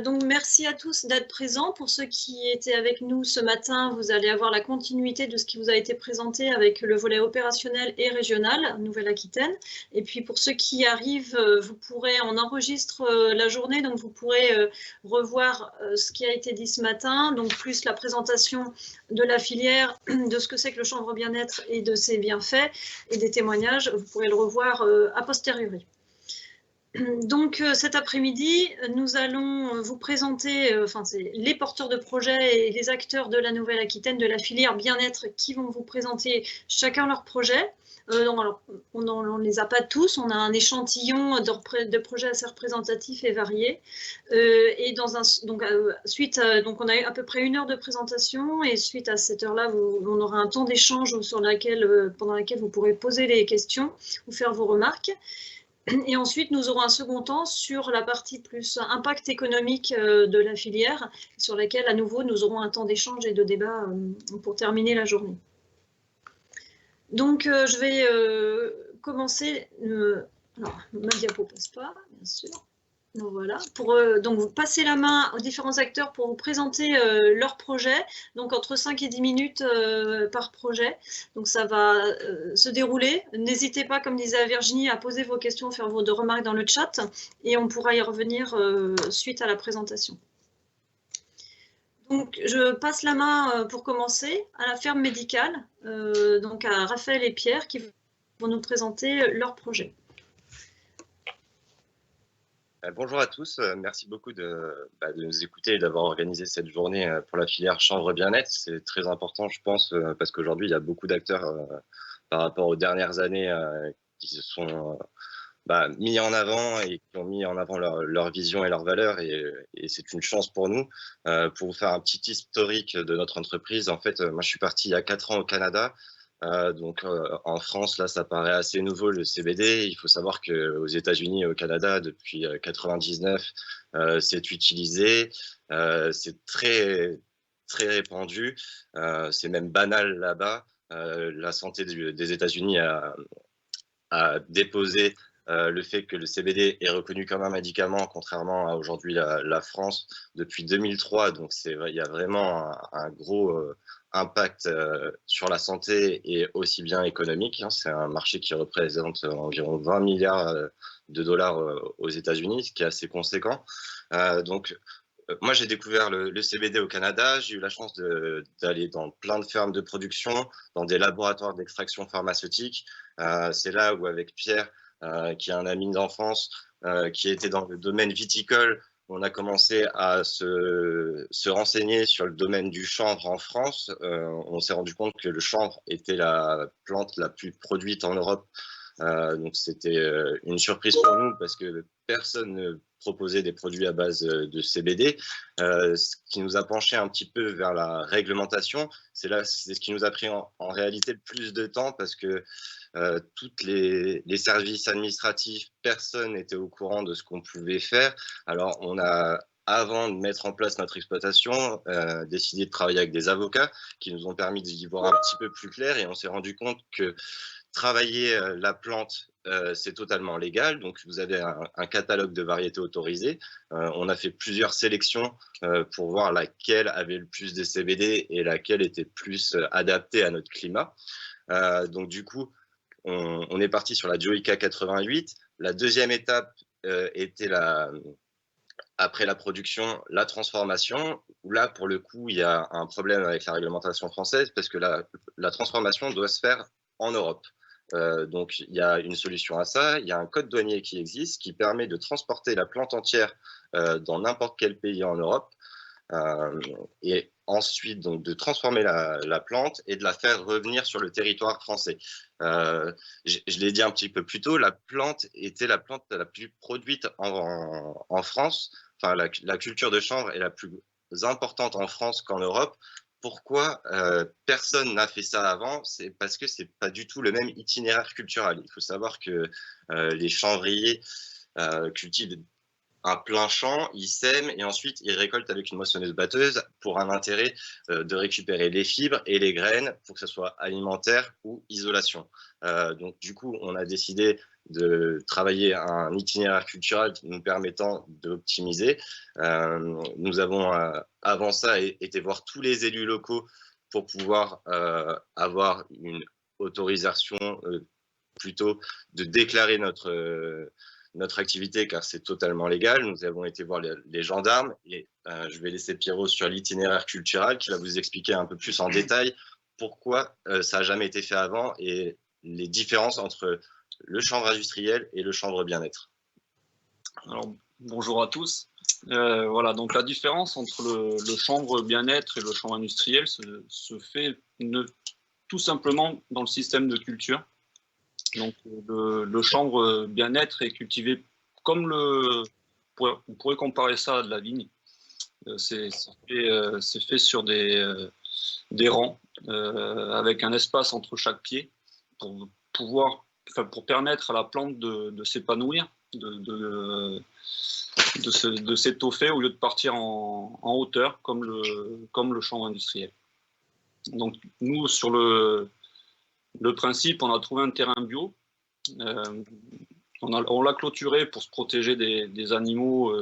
Donc merci à tous d'être présents. Pour ceux qui étaient avec nous ce matin, vous allez avoir la continuité de ce qui vous a été présenté avec le volet opérationnel et régional, Nouvelle-Aquitaine. Et puis pour ceux qui arrivent, on enregistre la journée, donc vous pourrez revoir ce qui a été dit ce matin, donc plus la présentation de la filière, de ce que c'est que le chanvre bien-être et de ses bienfaits et des témoignages. Vous pourrez le revoir a posteriori. Donc cet après-midi, nous allons vous présenter c'est les porteurs de projets et les acteurs de la Nouvelle-Aquitaine, de la filière bien-être, qui vont vous présenter chacun leur projet. Alors, on ne les a pas tous, on a un échantillon de projets assez représentatifs et variés. Et on a eu à peu près 1 heure de présentation, et suite à cette heure-là, on aura un temps d'échange pendant lequel vous pourrez poser les questions ou faire vos remarques. Et ensuite, nous aurons un second temps sur la partie plus impact économique de la filière, sur laquelle, à nouveau, nous aurons un temps d'échange et de débat pour terminer la journée. Donc, je vais commencer. Alors, ma diapo passe pas, bien sûr. Donc voilà, donc vous passez la main aux différents acteurs pour vous présenter leur projet, donc entre 5 et 10 minutes par projet. Donc ça va se dérouler. N'hésitez pas, comme disait Virginie, à poser vos questions, faire vos remarques dans le chat, et on pourra y revenir suite à la présentation. Donc je passe la main pour commencer à la ferme médicale, donc à Raphaël et Pierre qui vont nous présenter leur projet. Bonjour à tous, merci beaucoup de nous écouter et d'avoir organisé cette journée pour la filière chanvre bien-être. C'est très important, je pense, parce qu'aujourd'hui, il y a beaucoup d'acteurs par rapport aux dernières années qui se sont mis en avant et qui ont mis en avant leur vision et leurs valeurs, et c'est une chance pour nous. Pour vous faire un petit historique de notre entreprise, en fait, moi je suis parti il y a 4 ans au Canada. En France, là, ça paraît assez nouveau, le CBD. Il faut savoir qu'aux États-Unis et au Canada, depuis 99, c'est utilisé. C'est très, très répandu. C'est même banal là-bas. La santé des États-Unis a déposé le fait que le CBD est reconnu comme un médicament, contrairement à aujourd'hui la France, depuis 2003. Donc, il y a vraiment un gros impact sur la santé et aussi bien économique. C'est un marché qui représente environ 20 milliards de dollars aux États-Unis, ce qui est assez conséquent. Moi, j'ai découvert le CBD au Canada. J'ai eu la chance d'aller dans plein de fermes de production, dans des laboratoires d'extraction pharmaceutique. C'est là où, avec Pierre, qui est un ami d'enfance, qui était dans le domaine viticole, on a commencé à se renseigner sur le domaine du chanvre en France. On s'est rendu compte que le chanvre était la plante la plus produite en Europe. Donc c'était une surprise pour nous, parce que personne ne proposait des produits à base de CBD, ce qui nous a penché un petit peu vers la réglementation. C'est ce qui nous a pris en réalité le plus de temps, parce que tous les services administratifs, personne n'était au courant de ce qu'on pouvait faire. Alors on a, avant de mettre en place notre exploitation, décidé de travailler avec des avocats qui nous ont permis d'y voir un petit peu plus clair, et on s'est rendu compte que travailler la plante, c'est totalement légal. Donc, vous avez un catalogue de variétés autorisées. On a fait plusieurs sélections pour voir laquelle avait le plus de CBD et laquelle était plus adaptée à notre climat. Donc, du coup, on est parti sur la Joica 88. La deuxième étape était après la production, la transformation, où là, pour le coup, il y a un problème avec la réglementation française, parce que la transformation doit se faire en Europe. Donc, il y a une solution à ça. Il y a un code douanier qui existe, qui permet de transporter la plante entière dans n'importe quel pays en Europe, et ensuite donc, de transformer la plante et de la faire revenir sur le territoire français. Je l'ai dit un petit peu plus tôt, la plante était la plante la plus produite en France. Enfin, la culture de chanvre est la plus importante en France qu'en Europe. Pourquoi personne n'a fait ça avant? C'est parce que c'est pas du tout le même itinéraire culturel. Il faut savoir que les chanvriers cultivent un plein champ, ils sèment et ensuite ils récoltent avec une moissonneuse-batteuse, pour un intérêt de récupérer les fibres et les graines pour que ce soit alimentaire ou isolation. Donc du coup, on a décidé de travailler un itinéraire culturel nous permettant d'optimiser. Nous avons, avant ça, été voir tous les élus locaux pour pouvoir avoir une autorisation plutôt de déclarer notre activité, car c'est totalement légal. Nous avons été voir les gendarmes et je vais laisser Pierrot sur l'itinéraire culturel qui va vous expliquer un peu plus en détail pourquoi ça n'a jamais été fait avant et les différences entre le chanvre industriel et le chanvre bien-être. Alors, bonjour à tous. Voilà, donc la différence entre le chanvre bien-être et le chanvre industriel se fait tout simplement dans le système de culture. Donc le chanvre bien-être est cultivé comme on pourrait comparer ça à de la vigne. C'est fait sur des rangs avec un espace entre chaque pied pour permettre à la plante de s'épanouir, de s'étoffer au lieu de partir en hauteur comme le chanvre industriel. Donc nous, sur le principe, on a trouvé un terrain bio. On l'a clôturé pour se protéger des animaux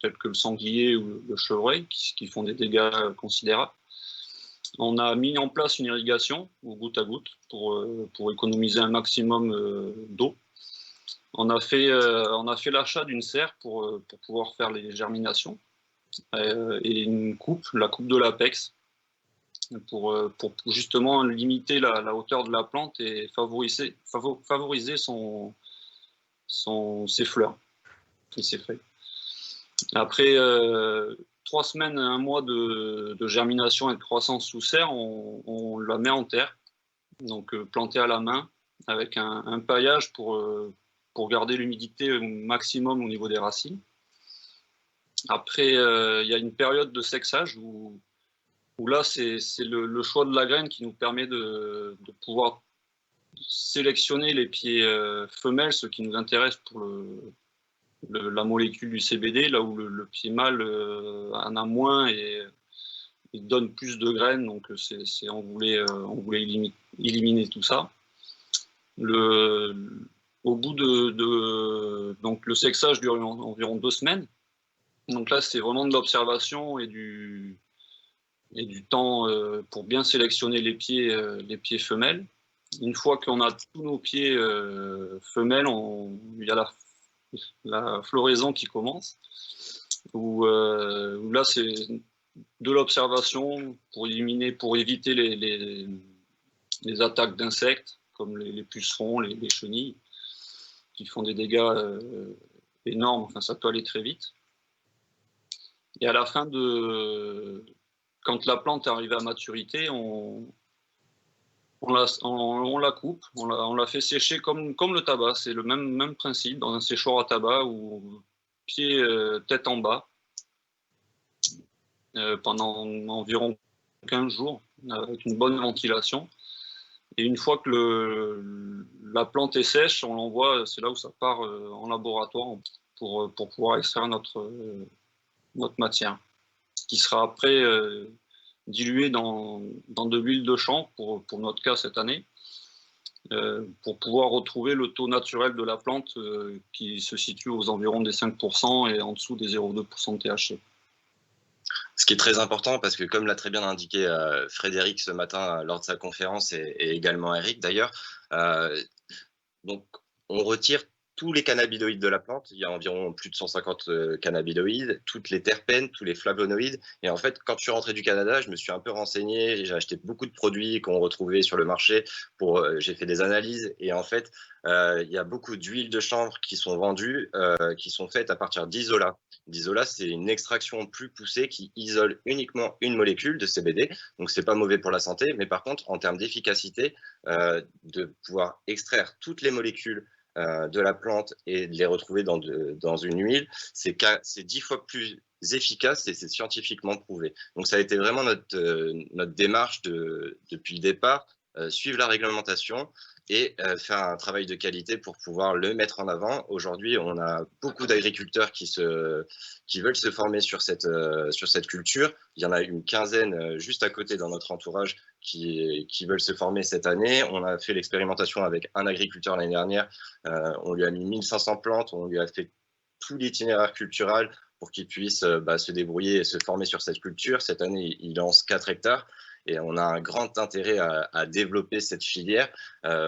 tels que le sanglier ou le chevreuil qui font des dégâts considérables. On a mis en place une irrigation au goutte à goutte pour économiser un maximum d'eau. On a fait l'achat d'une serre pour pouvoir faire les germinations et la coupe de l'apex pour justement limiter la hauteur de la plante et favoriser ses fleurs et ses feuilles. Après 3 semaines, 1 mois de germination et de croissance sous serre, on la met en terre, donc plantée à la main avec un paillage pour garder l'humidité au maximum au niveau des racines. Après, il y a une période de sexage où là, c'est le choix de la graine qui nous permet de pouvoir sélectionner les pieds femelles, ce qui nous intéresse pour la molécule du CBD, là où le pied mâle en a moins et donne plus de graines, donc on voulait éliminer tout ça. Au bout donc le sexage dure environ 2 semaines. Donc là, c'est vraiment de l'observation et du temps pour bien sélectionner les pieds femelles. Une fois qu'on a tous nos pieds femelles, il y a la floraison qui commence, où là, c'est de l'observation pour éviter les attaques d'insectes, comme les pucerons, les chenilles, qui font des dégâts énormes. Enfin, ça peut aller très vite. Et à la fin quand la plante est arrivée à maturité, on la coupe, on la fait sécher comme le tabac. C'est le même principe, dans un séchoir à tabac ou pied tête en bas pendant environ 15 jours avec une bonne ventilation. Et une fois que la plante est sèche, on l'envoie, c'est là où ça part en laboratoire pour pouvoir extraire notre matière, qui sera après diluée dans de l'huile de chanvre, pour notre cas cette année, pour pouvoir retrouver le taux naturel de la plante qui se situe aux environs des 5% et en dessous des 0,2% de THC. Ce qui est très important parce que, comme l'a très bien indiqué Frédéric ce matin lors de sa conférence et également Eric d'ailleurs, donc on retire tous les cannabinoïdes de la plante. Il y a environ plus de 150 cannabinoïdes, toutes les terpènes, tous les flavonoïdes. Et en fait, quand je suis rentré du Canada, je me suis un peu renseigné. J'ai acheté beaucoup de produits qu'on retrouvait sur le marché. J'ai fait des analyses. Et en fait, il y a beaucoup d'huiles de chanvre qui sont vendues, qui sont faites à partir d'isola. L'isola, c'est une extraction plus poussée qui isole uniquement une molécule de CBD. Donc, c'est pas mauvais pour la santé. Mais par contre, en termes d'efficacité, de pouvoir extraire toutes les molécules de la plante et de les retrouver dans une huile, c'est 10 fois plus efficace et c'est scientifiquement prouvé. Donc ça a été vraiment notre démarche depuis le départ, suivre la réglementation et faire un travail de qualité pour pouvoir le mettre en avant. Aujourd'hui, on a beaucoup d'agriculteurs qui veulent se former sur cette culture. Il y en a une quinzaine juste à côté dans notre entourage qui veulent se former cette année. On a fait l'expérimentation avec un agriculteur l'année dernière. On lui a mis 1500 plantes, on lui a fait tout l'itinéraire culturel pour qu'il puisse se débrouiller et se former sur cette culture. Cette année, il lance 4 hectares. Et on a un grand intérêt à développer cette filière.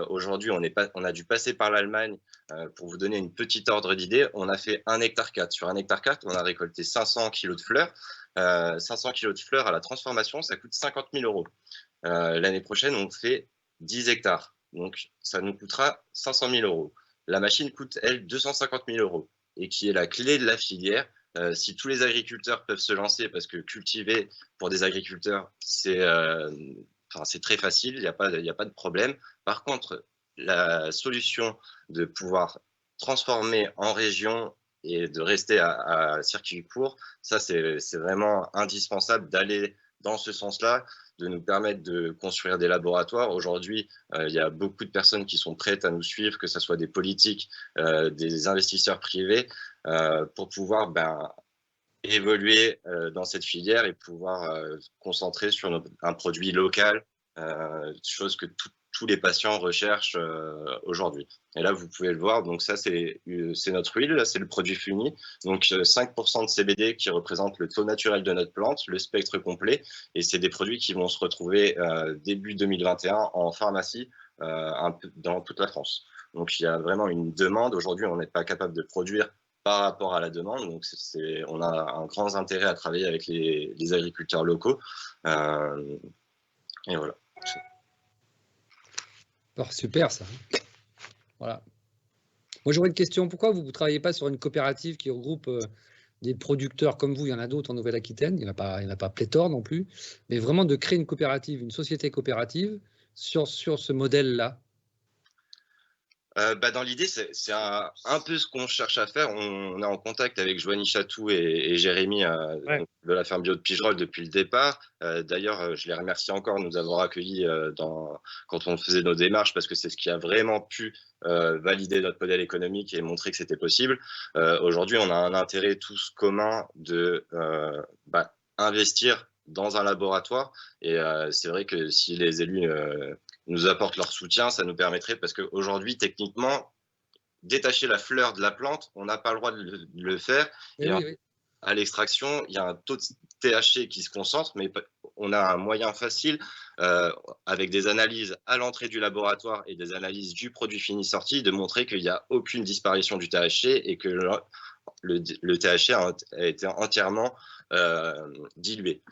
Aujourd'hui, on a dû passer par l'Allemagne. Pour vous donner une petite ordre d'idée, on a fait 1,4 hectare. Sur 1,4 hectare, on a récolté 500 kg de fleurs. 500 kg de fleurs à la transformation, ça coûte 50 000 €. L'année prochaine, on fait 10 hectares. Donc, ça nous coûtera 500 000 €. La machine coûte, elle, 250 000 € et qui est la clé de la filière. Si tous les agriculteurs peuvent se lancer, parce que cultiver pour des agriculteurs, c'est très facile, il n'y a pas de problème. Par contre, la solution de pouvoir transformer en région et de rester à circuit court, ça c'est vraiment indispensable d'aller dans ce sens-là, de nous permettre de construire des laboratoires. Aujourd'hui, il y a beaucoup de personnes qui sont prêtes à nous suivre, que ce soit des politiques, des investisseurs privés, pour pouvoir évoluer dans cette filière et pouvoir concentrer sur un produit local, chose que tous les patients recherchent aujourd'hui. Et là, vous pouvez le voir, donc ça, c'est notre huile, là, c'est le produit funi. Donc 5% de CBD qui représente le taux naturel de notre plante, le spectre complet. Et c'est des produits qui vont se retrouver début 2021 en pharmacie dans toute la France. Donc il y a vraiment une demande. Aujourd'hui, on n'est pas capable de produire par rapport à la demande. Donc on a un grand intérêt à travailler avec les agriculteurs locaux. Et voilà. Oh, super ça. Voilà. Moi j'aurais une question. Pourquoi vous ne travaillez pas sur une coopérative qui regroupe des producteurs comme vous? Il y en a d'autres en Nouvelle-Aquitaine, il n'y en a pas pléthore non plus, mais vraiment de créer une coopérative, une société coopérative sur ce modèle-là. Dans l'idée, c'est un peu ce qu'on cherche à faire. On est en contact avec Joanie Chatou et Jérémy de la ferme bio de Pigerolles depuis le départ. D'ailleurs, je les remercie encore de nous avoir accueillis quand on faisait nos démarches, parce que c'est ce qui a vraiment pu valider notre modèle économique et montrer que c'était possible. Aujourd'hui, on a un intérêt tous commun de investir dans un laboratoire. Et c'est vrai que si les élus nous apportent leur soutien, ça nous permettrait, parce qu'aujourd'hui, techniquement, détacher la fleur de la plante, on n'a pas le droit de le faire. Oui. À l'extraction, il y a un taux de THC qui se concentre, mais on a un moyen facile, avec des analyses à l'entrée du laboratoire et des analyses du produit fini sorti, de montrer qu'il n'y a aucune disparition du THC et que le THC a été entièrement dilué.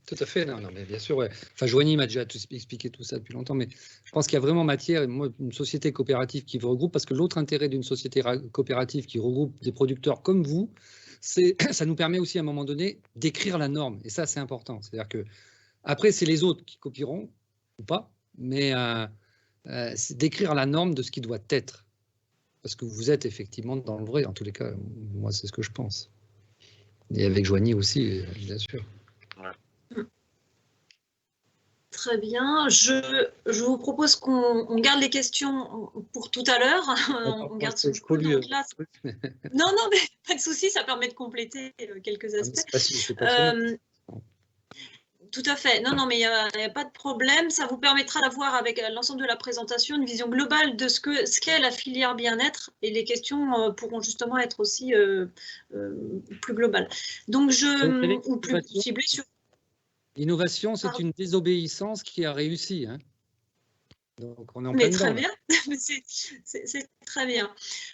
Tout à fait, non, mais bien sûr. Ouais. Enfin, Joanie m'a déjà expliqué tout ça depuis longtemps, mais je pense qu'il y a vraiment matière. Moi, une société coopérative qui vous regroupe, parce que l'autre intérêt d'une société coopérative qui regroupe des producteurs comme vous, ça nous permet aussi à un moment donné d'écrire la norme. Et ça, c'est important. C'est-à-dire que après, c'est les autres qui copieront ou pas, mais c'est d'écrire la norme de ce qui doit être. Parce que vous êtes effectivement dans le vrai, en tous les cas. Moi, c'est ce que je pense. Et avec Joanie aussi, bien sûr. Très bien. Je vous propose qu'on garde les questions pour tout à l'heure. On garde ce coup dans classe. Non, mais pas de souci, ça permet de compléter quelques aspects. Tout à fait. Non, mais il n'y a pas de problème. Ça vous permettra d'avoir avec l'ensemble de la présentation une vision globale de ce qu'est la filière bien-être, et les questions pourront justement être aussi plus globales. Donc, ou plus ciblées sur... L'innovation, c'est une désobéissance qui a réussi. Hein. Donc, on est en plein dedans. Très bien, c'est très bien.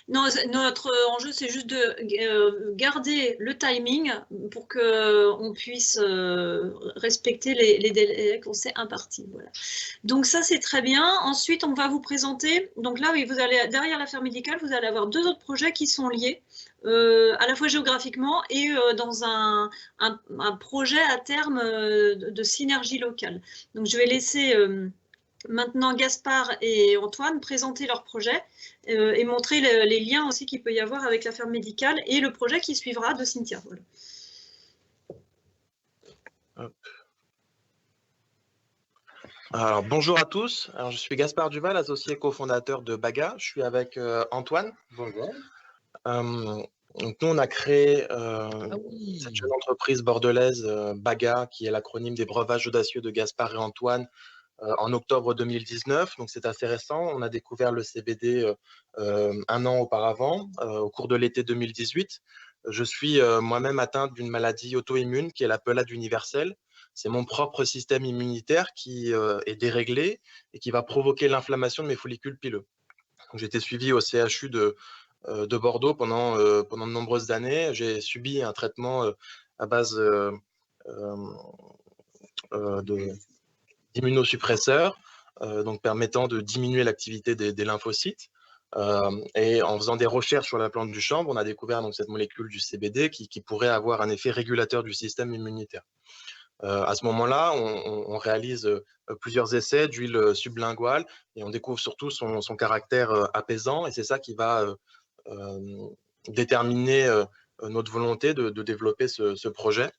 Non, notre enjeu, c'est juste de garder le timing pour qu'on puisse respecter les délais qu'on s'est impartis. Voilà. Donc ça, c'est très bien. Ensuite, on va vous présenter. Donc là, oui, vous allez derrière la ferme médicale, vous allez avoir 2 autres projets qui sont liés. À la fois géographiquement et dans un projet à terme de synergie locale. Donc, je vais laisser maintenant Gaspard et Antoine présenter leur projet et montrer les liens aussi qu'il peut y avoir avec la ferme médicale et le projet qui suivra de Cynthia. Voilà. Alors, bonjour à tous. Alors, je suis Gaspard Duval, associé cofondateur de Baga. Je suis avec Antoine. Bonjour. Donc nous, on a créé Ah cette oui. jeune entreprise bordelaise, Baga, qui est l'acronyme des breuvages audacieux de Gaspard et Antoine, en octobre 2019. Donc c'est assez récent. On a découvert le CBD un an auparavant, au cours de l'été 2018. Je suis moi-même atteint d'une maladie auto-immune qui est la pelade universelle. C'est mon propre système immunitaire qui est déréglé et qui va provoquer l'inflammation de mes follicules pileux. J'ai été suivi au CHU de Bordeaux pendant de nombreuses années. J'ai subi un traitement à base de d'immunosuppresseurs, donc permettant de diminuer l'activité des lymphocytes. Et en faisant des recherches sur la plante du chanvre, on a découvert donc cette molécule du CBD qui pourrait avoir un effet régulateur du système immunitaire. À ce moment-là, on réalise plusieurs essais d'huile sublinguale et on découvre surtout son caractère apaisant, et c'est ça qui va déterminer notre volonté de développer ce projet.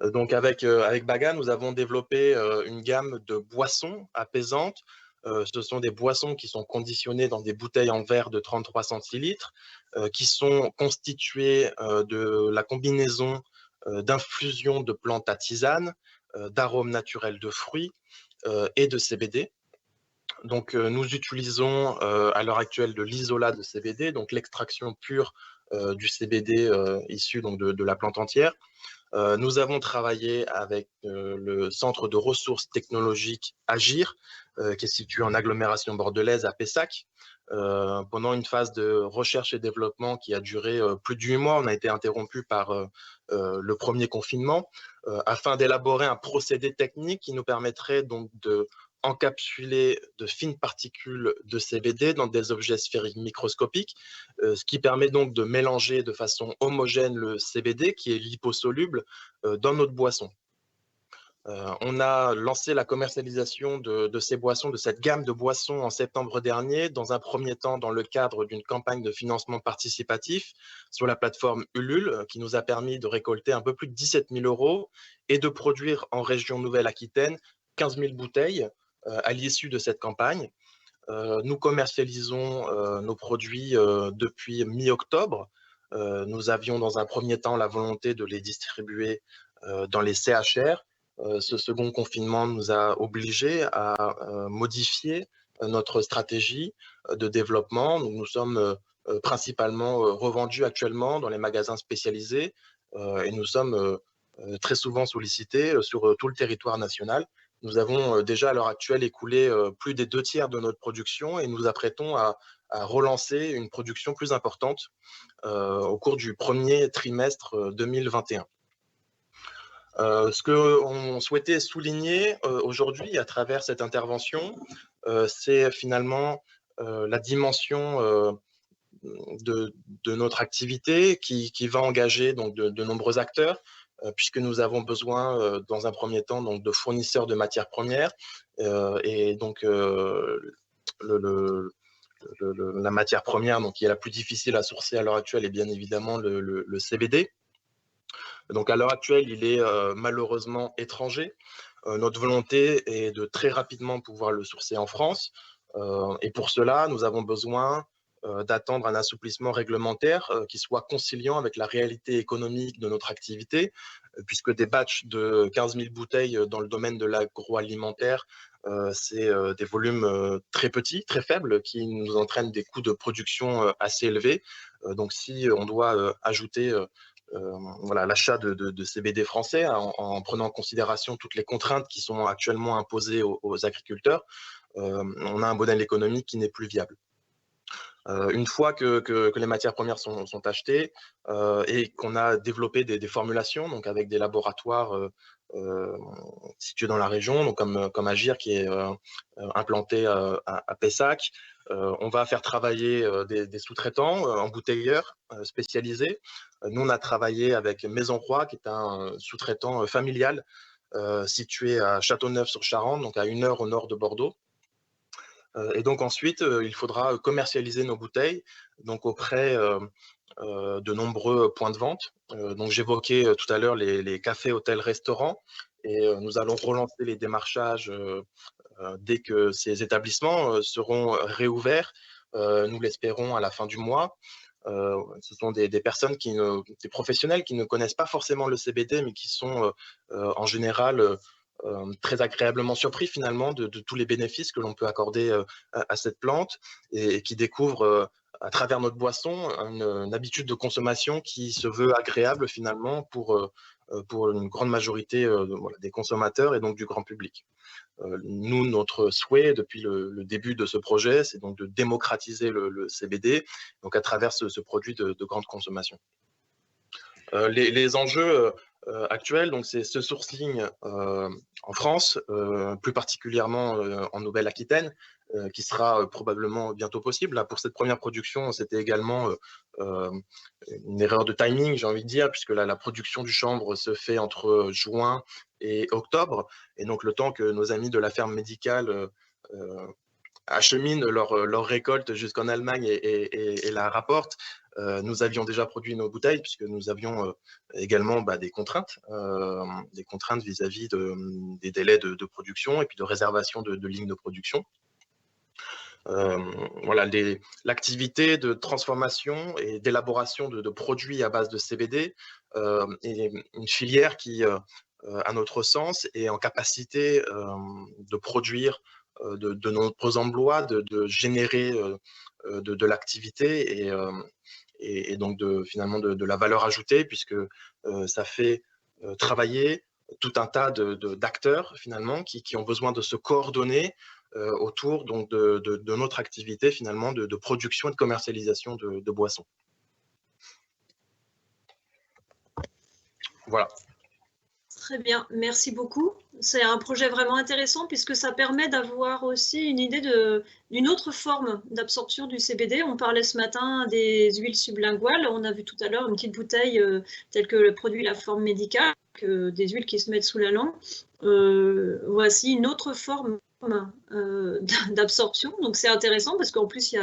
Donc avec Baga, nous avons développé une gamme de boissons apaisantes. Ce sont des boissons qui sont conditionnées dans des bouteilles en verre de 33 centilitres, qui sont constituées de la combinaison d'infusions de plantes à tisane, d'arômes naturels de fruits et de CBD. Donc nous utilisons à l'heure actuelle de l'isolat de CBD, donc l'extraction pure du CBD issu donc de la plante entière. Nous avons travaillé avec le centre de ressources technologiques Agir, qui est situé en agglomération bordelaise à Pessac. Pendant une phase de recherche et développement qui a duré plus de 8 mois, on a été interrompu par le premier confinement, afin d'élaborer un procédé technique qui nous permettrait donc de encapsuler de fines particules de CBD dans des objets sphériques microscopiques, ce qui permet donc de mélanger de façon homogène le CBD, qui est liposoluble, dans notre boisson. On a lancé la commercialisation de ces boissons, de cette gamme de boissons en septembre dernier, dans un premier temps dans le cadre d'une campagne de financement participatif sur la plateforme Ulule, qui nous a permis de récolter un peu plus de 17 000 € et de produire en région Nouvelle-Aquitaine 15 000 bouteilles à l'issue de cette campagne. Nous commercialisons nos produits depuis mi-octobre. Nous avions dans un premier temps la volonté de les distribuer dans les CHR. Ce second confinement nous a obligés à modifier notre stratégie de développement. Nous sommes principalement revendus actuellement dans les magasins spécialisés et nous sommes très souvent sollicités sur tout le territoire national. Nous avons déjà à l'heure actuelle écoulé plus des 2 tiers de notre production et nous apprêtons à relancer une production plus importante au cours du premier trimestre 2021. Ce qu'on souhaitait souligner aujourd'hui à travers cette intervention, c'est finalement la dimension de notre activité qui va engager donc de nombreux acteurs, puisque nous avons besoin dans un premier temps donc de fournisseurs de matières premières, et donc la matière première donc qui est la plus difficile à sourcer à l'heure actuelle est bien évidemment le CBD. Donc à l'heure actuelle, il est malheureusement étranger. Notre volonté est de très rapidement pouvoir le sourcer en France. Et pour cela, nous avons besoin d'attendre un assouplissement réglementaire qui soit conciliant avec la réalité économique de notre activité, puisque des batchs de 15 000 bouteilles dans le domaine de l'agroalimentaire, c'est des volumes très petits, très faibles, qui nous entraînent des coûts de production assez élevés. Donc si on doit ajouter voilà, l'achat de CBD français en prenant en considération toutes les contraintes qui sont actuellement imposées aux agriculteurs, on a un modèle économique qui n'est plus viable. Une fois que les matières premières sont achetées et qu'on a développé des formulations donc avec des laboratoires situés dans la région, donc comme Agir qui est implanté à Pessac, on va faire travailler des sous-traitants embouteilleurs spécialisés. Nous, on a travaillé avec Maison Roi, qui est un sous-traitant familial situé à Châteauneuf-sur-Charente, donc à 1 heure au nord de Bordeaux. Et donc ensuite, il faudra commercialiser nos bouteilles donc auprès de nombreux points de vente. Donc j'évoquais tout à l'heure les cafés, hôtels, restaurants. et nous allons relancer les démarchages dès que ces établissements seront réouverts, nous l'espérons à la fin du mois. Ce sont des personnes des professionnels qui ne connaissent pas forcément le CBD, mais qui sont en général très agréablement surpris finalement de tous les bénéfices que l'on peut accorder à cette plante et qui découvrent à travers notre boisson une habitude de consommation qui se veut agréable finalement pour une grande majorité voilà, des consommateurs et donc du grand public. Nous, notre souhait depuis le début de ce projet, c'est donc de démocratiser le CBD, donc à travers ce produit de grande consommation. Les enjeux actuels, donc c'est ce sourcing en France, plus particulièrement en Nouvelle-Aquitaine, qui sera probablement bientôt possible. Là, pour cette première production, c'était également une erreur de timing, j'ai envie de dire, puisque la production du chanvre se fait entre juin et octobre, et donc le temps que nos amis de la ferme médicale acheminent leur récolte jusqu'en Allemagne et la rapportent, nous avions déjà produit nos bouteilles puisque nous avions également des contraintes vis-à-vis des délais de production et puis de réservation de lignes de production. Voilà, l'activité de transformation et d'élaboration de produits à base de CBD est une filière qui, à notre sens, est en capacité de produire de nombreux emplois, de générer de l'activité et donc finalement de la valeur ajoutée, puisque ça fait travailler tout un tas d'acteurs finalement qui ont besoin de se coordonner autour donc de notre activité finalement de production et de commercialisation de boissons. Voilà. Très bien, merci beaucoup. C'est un projet vraiment intéressant puisque ça permet d'avoir aussi une idée d'une autre forme d'absorption du CBD. On parlait ce matin des huiles sublinguales. On a vu tout à l'heure une petite bouteille telle que le produit La Forme Médicale, des huiles qui se mettent sous la langue. Voici une autre forme d'absorption. Donc c'est intéressant parce qu'en plus,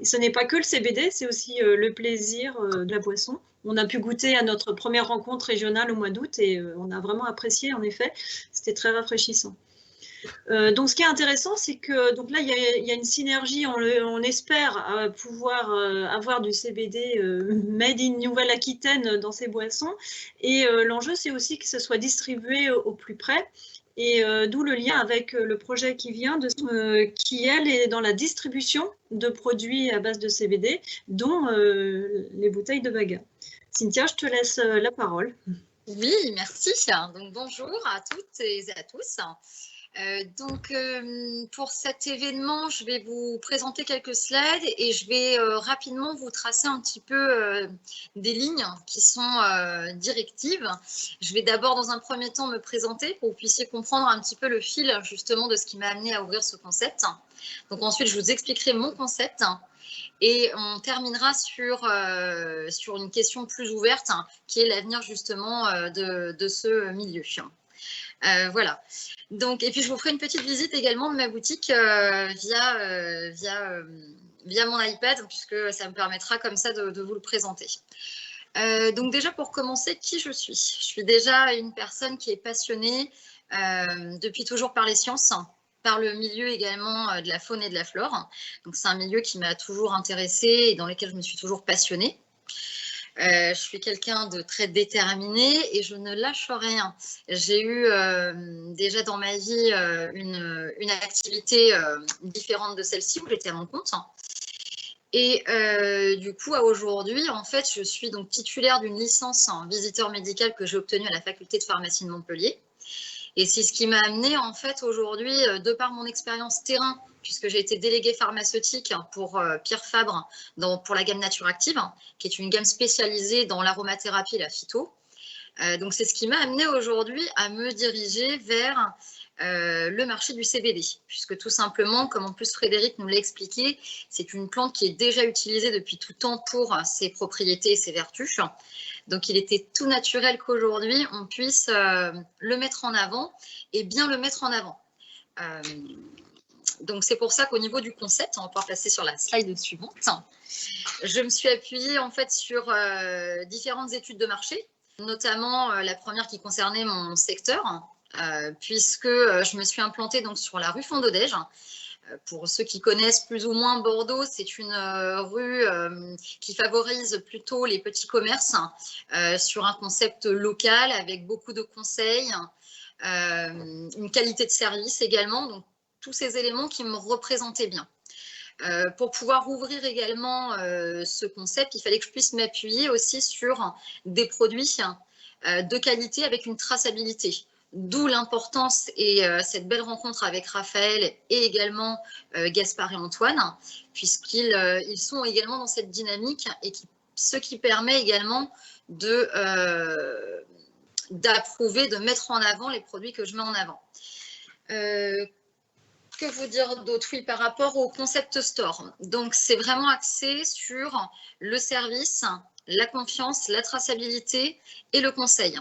ce n'est pas que le CBD, c'est aussi le plaisir de la boisson. On a pu goûter à notre première rencontre régionale au mois d'août et on a vraiment apprécié, en effet. C'était très rafraîchissant. Donc, ce qui est intéressant, c'est que donc là, il y a une synergie. On espère pouvoir avoir du CBD made in Nouvelle-Aquitaine dans ces boissons. Et l'enjeu, c'est aussi que ce soit distribué au plus près. Et d'où le lien avec le projet qui vient, qui, elle, est dans la distribution de produits à base de CBD, dont les bouteilles de Baga. Cynthia, je te laisse la parole. Oui, merci. Donc, bonjour à toutes et à tous. Pour cet événement, je vais vous présenter quelques slides et je vais rapidement vous tracer un petit peu des lignes qui sont directives. Je vais d'abord, dans un premier temps, me présenter pour que vous puissiez comprendre un petit peu le fil justement de ce qui m'a amené à ouvrir ce concept. Donc ensuite, je vous expliquerai mon concept. Et on terminera sur une question plus ouverte, qui est l'avenir justement de ce milieu. Voilà. Donc, et puis, je vous ferai une petite visite également de ma boutique via mon iPad, puisque ça me permettra comme ça de vous le présenter. Donc déjà, pour commencer, qui je suis? Je suis déjà une personne qui est passionnée depuis toujours par les sciences, par le milieu également de la faune et de la flore. Donc, c'est un milieu qui m'a toujours intéressée et dans lequel je me suis toujours passionnée. Je suis quelqu'un de très déterminé et je ne lâche rien. J'ai eu déjà dans ma vie une activité différente de celle-ci où j'étais à mon compte. Et du coup, à aujourd'hui, en fait, je suis donc titulaire d'une licence en visiteur médical que j'ai obtenue à la faculté de pharmacie de Montpellier. Et c'est ce qui m'a amené en fait aujourd'hui, de par mon expérience terrain, puisque j'ai été déléguée pharmaceutique pour Pierre Fabre pour la gamme Nature Active, qui est une gamme spécialisée dans l'aromathérapie et la phyto. Donc c'est ce qui m'a amené aujourd'hui à me diriger vers le marché du CBD, puisque tout simplement, comme en plus Frédéric nous l'a expliqué, c'est une plante qui est déjà utilisée depuis tout temps pour ses propriétés et ses vertus. Donc, il était tout naturel qu'aujourd'hui, on puisse le mettre en avant et bien le mettre en avant. Donc, c'est pour ça qu'au niveau du concept, on va pouvoir passer sur la slide suivante. Je me suis appuyée en fait sur différentes études de marché, notamment la première qui concernait mon secteur, puisque je me suis implantée donc, sur la rue Fondodège. Pour ceux qui connaissent plus ou moins Bordeaux, c'est une rue qui favorise plutôt les petits commerces sur un concept local avec beaucoup de conseils, une qualité de service également, donc tous ces éléments qui me représentaient bien. Pour pouvoir ouvrir également ce concept, il fallait que je puisse m'appuyer aussi sur des produits de qualité avec une traçabilité. D'où l'importance et cette belle rencontre avec Raphaël et également Gaspard et Antoine, puisqu'ils sont également dans cette dynamique et ce qui permet également d'approuver, de mettre en avant les produits que je mets en avant. Que vous dire d'autre? Oui, par rapport au concept store. Donc, c'est vraiment axé sur le service, la confiance, la traçabilité et le conseil.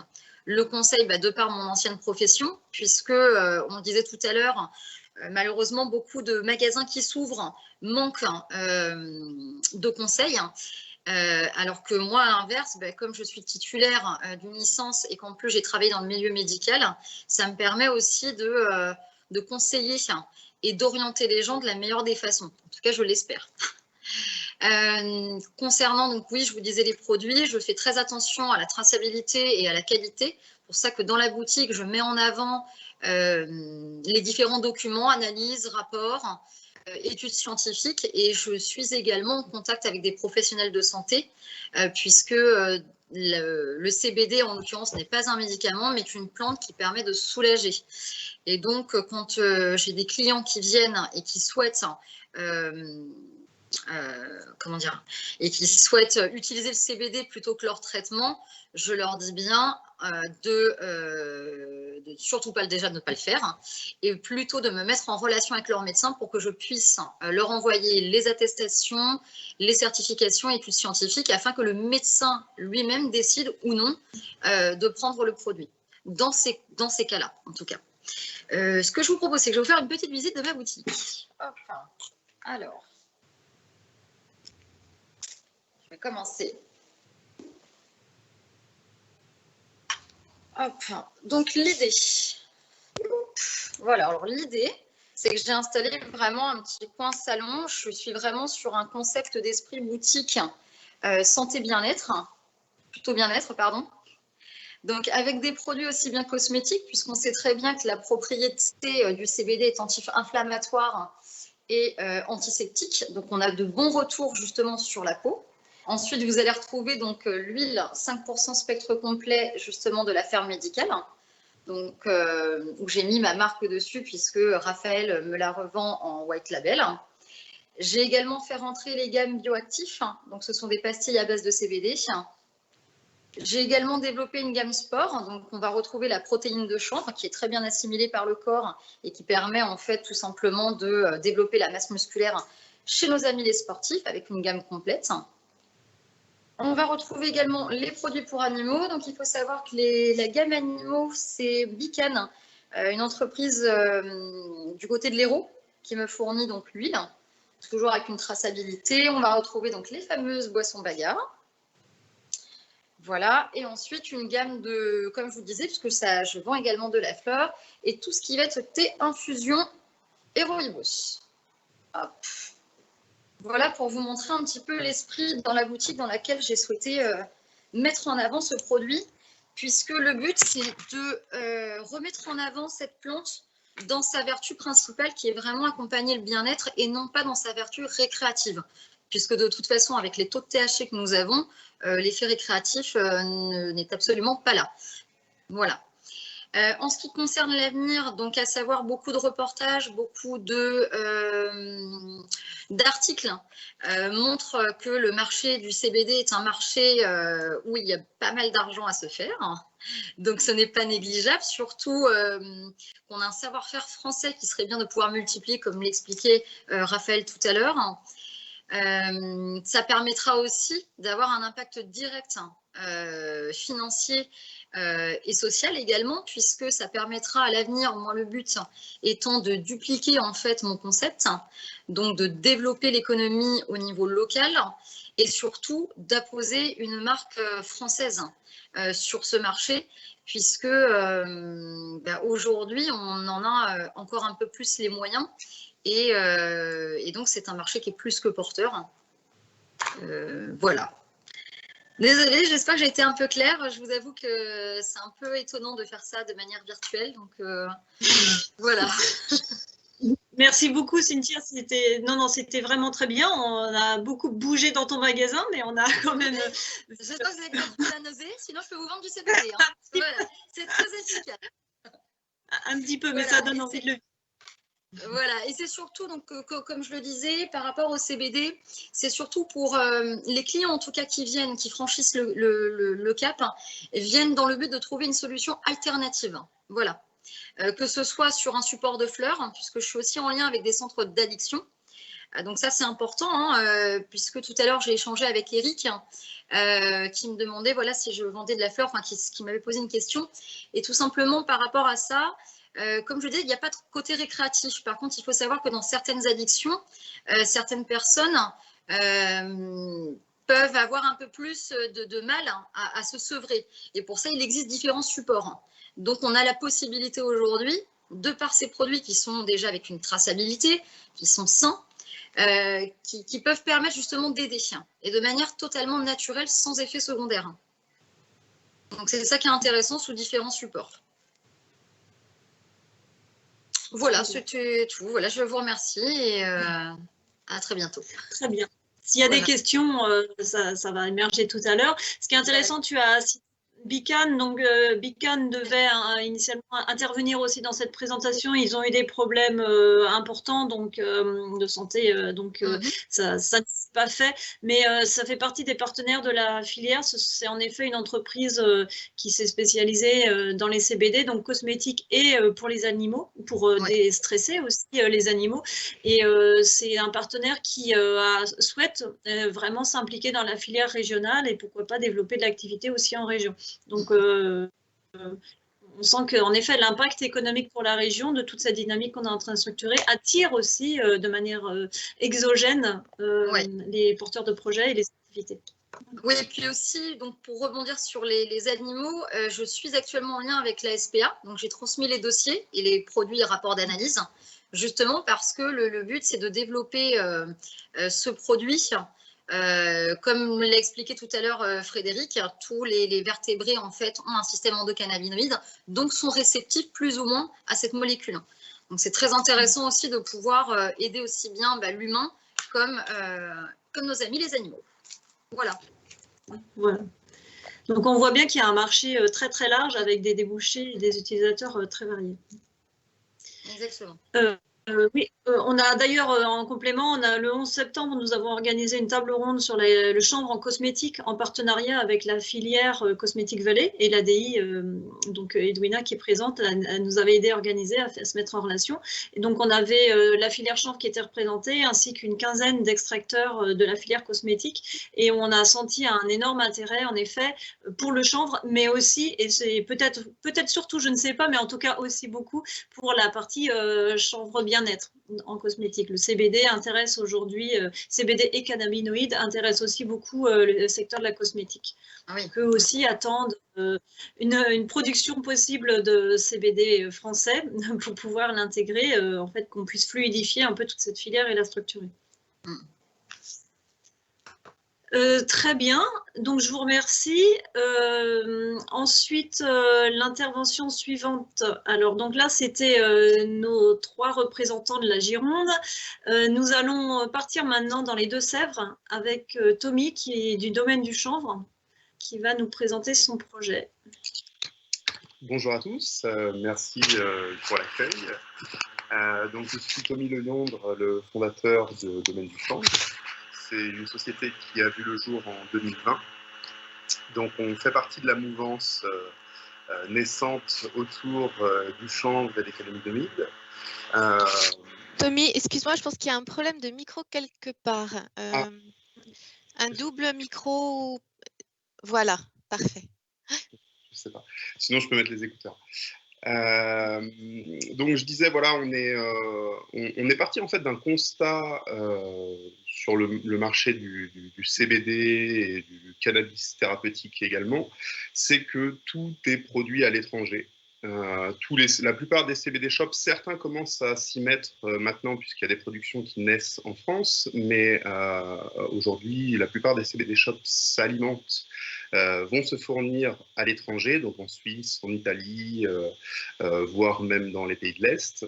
Le conseil, de par mon ancienne profession, puisque, on disait tout à l'heure, malheureusement, beaucoup de magasins qui s'ouvrent manquent de conseils. Alors que moi, à l'inverse, comme je suis titulaire d'une licence et qu'en plus j'ai travaillé dans le milieu médical, ça me permet aussi de conseiller et d'orienter les gens de la meilleure des façons. En tout cas, je l'espère. Concernant, donc oui, je vous disais les produits, je fais très attention à la traçabilité et à la qualité. C'est pour ça que dans la boutique, je mets en avant les différents documents, analyses, rapports, études scientifiques, et je suis également en contact avec des professionnels de santé, puisque le CBD, en l'occurrence, n'est pas un médicament, mais une plante qui permet de soulager. Et donc, quand j'ai des clients qui viennent et qui souhaitent et qui souhaitent utiliser le CBD plutôt que leur traitement, je leur dis bien de surtout pas déjà de ne pas le faire, et plutôt de me mettre en relation avec leur médecin pour que je puisse leur envoyer les attestations, les certifications, études scientifiques, afin que le médecin lui-même décide ou non de prendre le produit. Dans ces cas-là, en tout cas. Ce que je vous propose, c'est que je vais vous faire une petite visite de ma boutique. Hop. Alors, je vais commencer. Hop. Donc, l'idée. Voilà, alors l'idée, c'est que j'ai installé vraiment un petit coin salon. Je suis vraiment sur un concept d'esprit boutique santé bien-être, plutôt bien-être, pardon. Donc, avec des produits aussi bien cosmétiques, puisqu'on sait très bien que la propriété du CBD est anti-inflammatoire et antiseptique. Donc, on a de bons retours justement sur la peau. Ensuite, vous allez retrouver donc l'huile 5% spectre complet justement de la ferme médicale. Donc, où j'ai mis ma marque dessus puisque Raphaël me la revend en white label. J'ai également fait rentrer les gammes bioactifs. Donc, ce sont des pastilles à base de CBD. J'ai également développé une gamme sport, donc on va retrouver la protéine de chanvre qui est très bien assimilée par le corps et qui permet en fait tout simplement de développer la masse musculaire chez nos amis les sportifs avec une gamme complète. On va retrouver également les produits pour animaux, donc il faut savoir que la gamme animaux c'est Bican, une entreprise du côté de l'Hérault qui me fournit donc l'huile, toujours avec une traçabilité. On va retrouver donc les fameuses boissons bagarres. Voilà, et ensuite une gamme de, comme je vous disais, puisque ça, je vends également de la fleur, et tout ce qui va être thé, infusion et rooibos. Hop. Voilà pour vous montrer un petit peu l'esprit dans la boutique dans laquelle j'ai souhaité mettre en avant ce produit, puisque le but, c'est de remettre en avant cette plante dans sa vertu principale, qui est vraiment accompagner le bien-être, et non pas dans sa vertu récréative. Puisque de toute façon, avec les taux de THC que nous avons, l'effet récréatif n'est absolument pas là. Voilà. En ce qui concerne l'avenir, donc à savoir beaucoup de reportages, beaucoup d'articles montrent que le marché du CBD est un marché où il y a pas mal d'argent à se faire. Donc ce n'est pas négligeable, surtout qu'on a un savoir-faire français qui serait bien de pouvoir multiplier, comme l'expliquait Raphaël tout à l'heure. Ça permettra aussi d'avoir un impact direct financier et social également, puisque ça permettra à l'avenir, moi le but étant de dupliquer en fait mon concept, donc de développer l'économie au niveau local et surtout d'apposer une marque française sur ce marché, puisque aujourd'hui, on en a encore un peu plus les moyens, et donc c'est un marché qui est plus que porteur. Voilà. Désolée, j'espère que j'ai été un peu claire. Je vous avoue que c'est un peu étonnant de faire ça de manière virtuelle, donc voilà. Merci beaucoup, Cynthia. C'était vraiment très bien. On a beaucoup bougé dans ton magasin, mais on a quand même. J'espère que vous avez bien trouvé la nausée. Sinon, je peux vous vendre du CBD. Hein. Voilà, c'est très efficace. Un petit peu, mais voilà, ça donne envie de le. Voilà, et c'est surtout, donc, comme je le disais, par rapport au CBD, c'est surtout pour les clients, en tout cas, qui viennent, qui franchissent le cap, viennent dans le but de trouver une solution alternative. Voilà. Que ce soit sur un support de fleurs, hein, puisque je suis aussi en lien avec des centres d'addiction. Donc ça, c'est important, hein, puisque tout à l'heure, j'ai échangé avec Eric, qui me demandait voilà, si je vendais de la fleur, enfin, qui m'avait posé une question. Et tout simplement, par rapport à ça, comme je disais, il n'y a pas de côté récréatif. Par contre, il faut savoir que dans certaines addictions, certaines personnes peuvent avoir un peu plus de mal à se sevrer. Et pour ça, il existe différents supports. Donc, on a la possibilité aujourd'hui, de par ces produits qui sont déjà avec une traçabilité, qui sont sains, qui peuvent permettre justement d'aider, et de manière totalement naturelle, sans effet secondaire. Donc, c'est ça qui est intéressant sous différents supports. Voilà, c'était tout. Voilà, je vous remercie et à très bientôt. Très bien. S'il y a des questions, ça va émerger tout à l'heure. Ce qui est intéressant, tu as cité Bican. Donc, Bican devait initialement intervenir aussi dans cette présentation. Ils ont eu des problèmes importants donc, de santé, donc ça ne s'est pas fait. Mais ça fait partie des partenaires de la filière. C'est en effet une entreprise qui s'est spécialisée dans les CBD, donc cosmétiques et pour les animaux, pour déstresser aussi les animaux. Et c'est un partenaire qui souhaite vraiment s'impliquer dans la filière régionale et pourquoi pas développer de l'activité aussi en région. Donc, on sent qu'en effet, l'impact économique pour la région de toute cette dynamique qu'on est en train de structurer attire aussi de manière exogène les porteurs de projets et les activités. Oui, et puis aussi, donc pour rebondir sur les animaux, je suis actuellement en lien avec la SPA. Donc, j'ai transmis les dossiers et les produits et rapports d'analyse, justement parce que le but, c'est de développer ce produit. Comme l'a expliqué tout à l'heure Frédéric, tous les vertébrés en fait ont un système endocannabinoïde, donc sont réceptifs plus ou moins à cette molécule. Donc c'est très intéressant aussi de pouvoir aider aussi bien l'humain comme nos amis les animaux. Voilà. Voilà. Donc on voit bien qu'il y a un marché très très large avec des débouchés et des utilisateurs très variés. Exactement. Oui, on a d'ailleurs en complément, le 11 septembre, nous avons organisé une table ronde sur le chanvre en cosmétique en partenariat avec la filière Cosmétique Vallée et l'ADI, donc Edwina qui est présente, elle nous avait aidé à organiser, à se mettre en relation. Et donc on avait la filière chanvre qui était représentée ainsi qu'une quinzaine d'extracteurs de la filière cosmétique et on a senti un énorme intérêt en effet pour le chanvre, mais aussi, et c'est peut-être surtout, je ne sais pas, mais en tout cas aussi beaucoup pour la partie chanvre bien-être en cosmétique. Le CBD intéresse aujourd'hui, CBD et cannabinoïdes intéressent aussi beaucoup le secteur de la cosmétique. Eux aussi attendent une production possible de CBD français pour pouvoir l'intégrer, en fait, qu'on puisse fluidifier un peu toute cette filière et la structurer. Très bien, donc je vous remercie. Ensuite, l'intervention suivante. Alors, donc là, c'était nos 3 représentants de la Gironde. Nous allons partir maintenant dans les Deux-Sèvres avec Tommy, qui est du domaine du chanvre, qui va nous présenter son projet. Bonjour à tous, merci pour l'accueil. Donc, je suis Tommy Lelondre, le fondateur de Domaine du Chanvre. C'est une société qui a vu le jour en 2020. Donc, on fait partie de la mouvance naissante autour du chanvre et des cannabinoïdes. Tommy, excuse-moi, je pense qu'il y a un problème de micro quelque part. Un double micro. Voilà, parfait. Je ne sais pas. Sinon, je peux mettre les écouteurs. Donc je disais, voilà, on est parti en fait d'un constat sur le marché du CBD et du cannabis thérapeutique également, c'est que tout est produit à l'étranger. La plupart des CBD shops, certains commencent à s'y mettre maintenant puisqu'il y a des productions qui naissent en France, mais aujourd'hui, la plupart des CBD shops s'alimentent, vont se fournir à l'étranger, donc en Suisse, en Italie, voire même dans les pays de l'Est.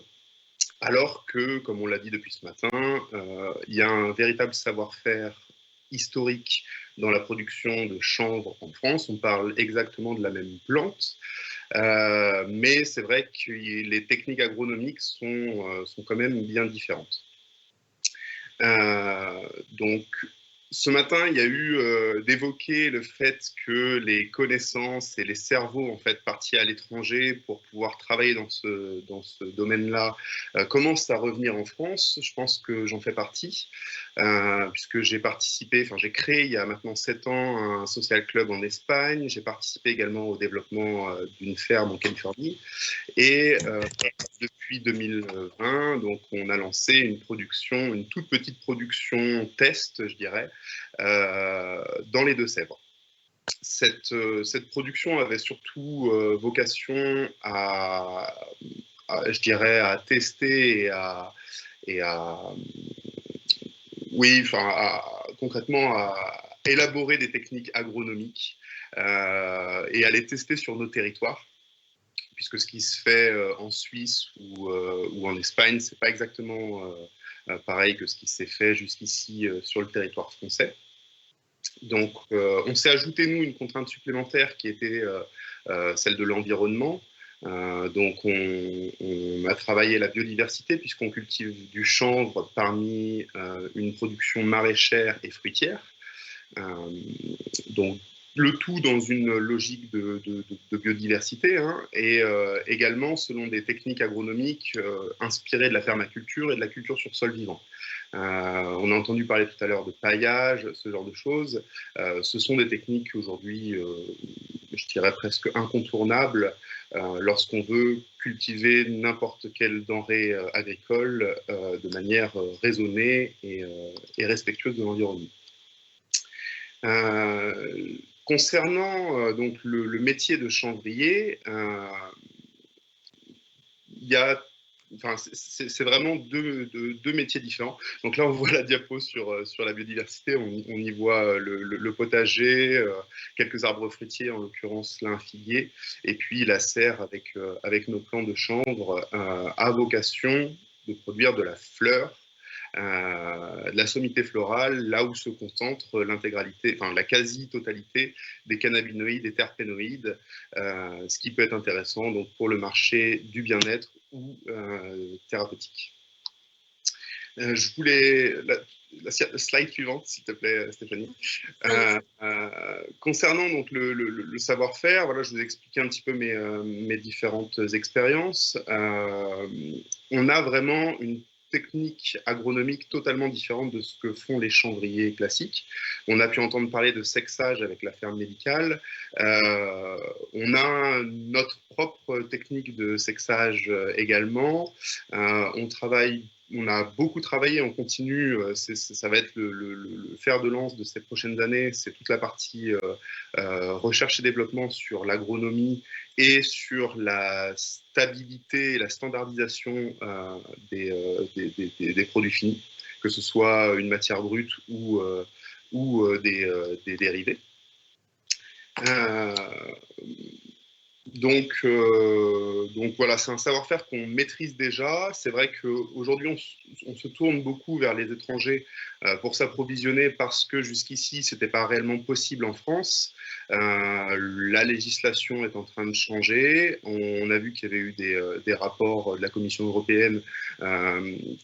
Alors que, comme on l'a dit depuis ce matin, il y a un véritable savoir-faire historique dans la production de chanvre en France. On parle exactement de la même plante, mais c'est vrai que les techniques agronomiques sont quand même bien différentes. Donc, ce matin, il y a eu d'évoquer le fait que les connaissances et les cerveaux en fait partis à l'étranger pour pouvoir travailler dans ce domaine-là commencent à revenir en France. Je pense que j'en fais partie, puisque j'ai créé il y a maintenant 7 ans un social club en Espagne. J'ai participé également au développement d'une ferme en Californie. Et depuis 2020, donc, on a lancé une toute petite production test, je dirais, dans les Deux-Sèvres. Cette production avait surtout vocation je dirais, à tester concrètement à élaborer des techniques agronomiques et à les tester sur nos territoires, puisque ce qui se fait en Suisse ou en Espagne, c'est pas exactement pareil que ce qui s'est fait jusqu'ici sur le territoire français. Donc, on s'est ajouté, nous, une contrainte supplémentaire qui était celle de l'environnement. Donc, on a travaillé la biodiversité puisqu'on cultive du chanvre parmi une production maraîchère et fruitière. Donc, le tout dans une logique de biodiversité, hein, et également selon des techniques agronomiques inspirées de la permaculture et de la culture sur sol vivant. On a entendu parler tout à l'heure de paillage, ce genre de choses. Ce sont des techniques aujourd'hui, je dirais presque incontournables lorsqu'on veut cultiver n'importe quelle denrée agricole de manière raisonnée et respectueuse de l'environnement. Concernant donc le métier de chanvrier, c'est vraiment deux métiers différents. Donc là, on voit la diapo sur la biodiversité. On y voit le potager, quelques arbres fruitiers, en l'occurrence là un figuier, et puis la serre avec nos plants de chanvre à vocation de produire de la fleur, de la sommité florale, là où se concentre l'intégralité, enfin la quasi-totalité des cannabinoïdes et terpénoïdes, ce qui peut être intéressant donc, pour le marché du bien-être ou thérapeutique. Je voulais la slide suivante, s'il te plaît, Stéphanie. Concernant donc le savoir-faire, voilà, je vous ai expliqué un petit peu mes différentes expériences. On a vraiment une technique agronomique totalement différente de ce que font les chanvriers classiques. On a pu entendre parler de sexage avec la ferme médicale. On a notre propre technique de sexage également. On a beaucoup travaillé, on continue, ça va être le fer de lance de ces prochaines années, c'est toute la partie recherche et développement sur l'agronomie et sur la stabilité et la standardisation des produits finis, que ce soit une matière brute ou des dérivés. Donc voilà, c'est un savoir-faire qu'on maîtrise déjà. C'est vrai qu'aujourd'hui, on se tourne beaucoup vers les étrangers pour s'approvisionner parce que jusqu'ici, ce n'était pas réellement possible en France. La législation est en train de changer. On a vu qu'il y avait eu des rapports de la Commission européenne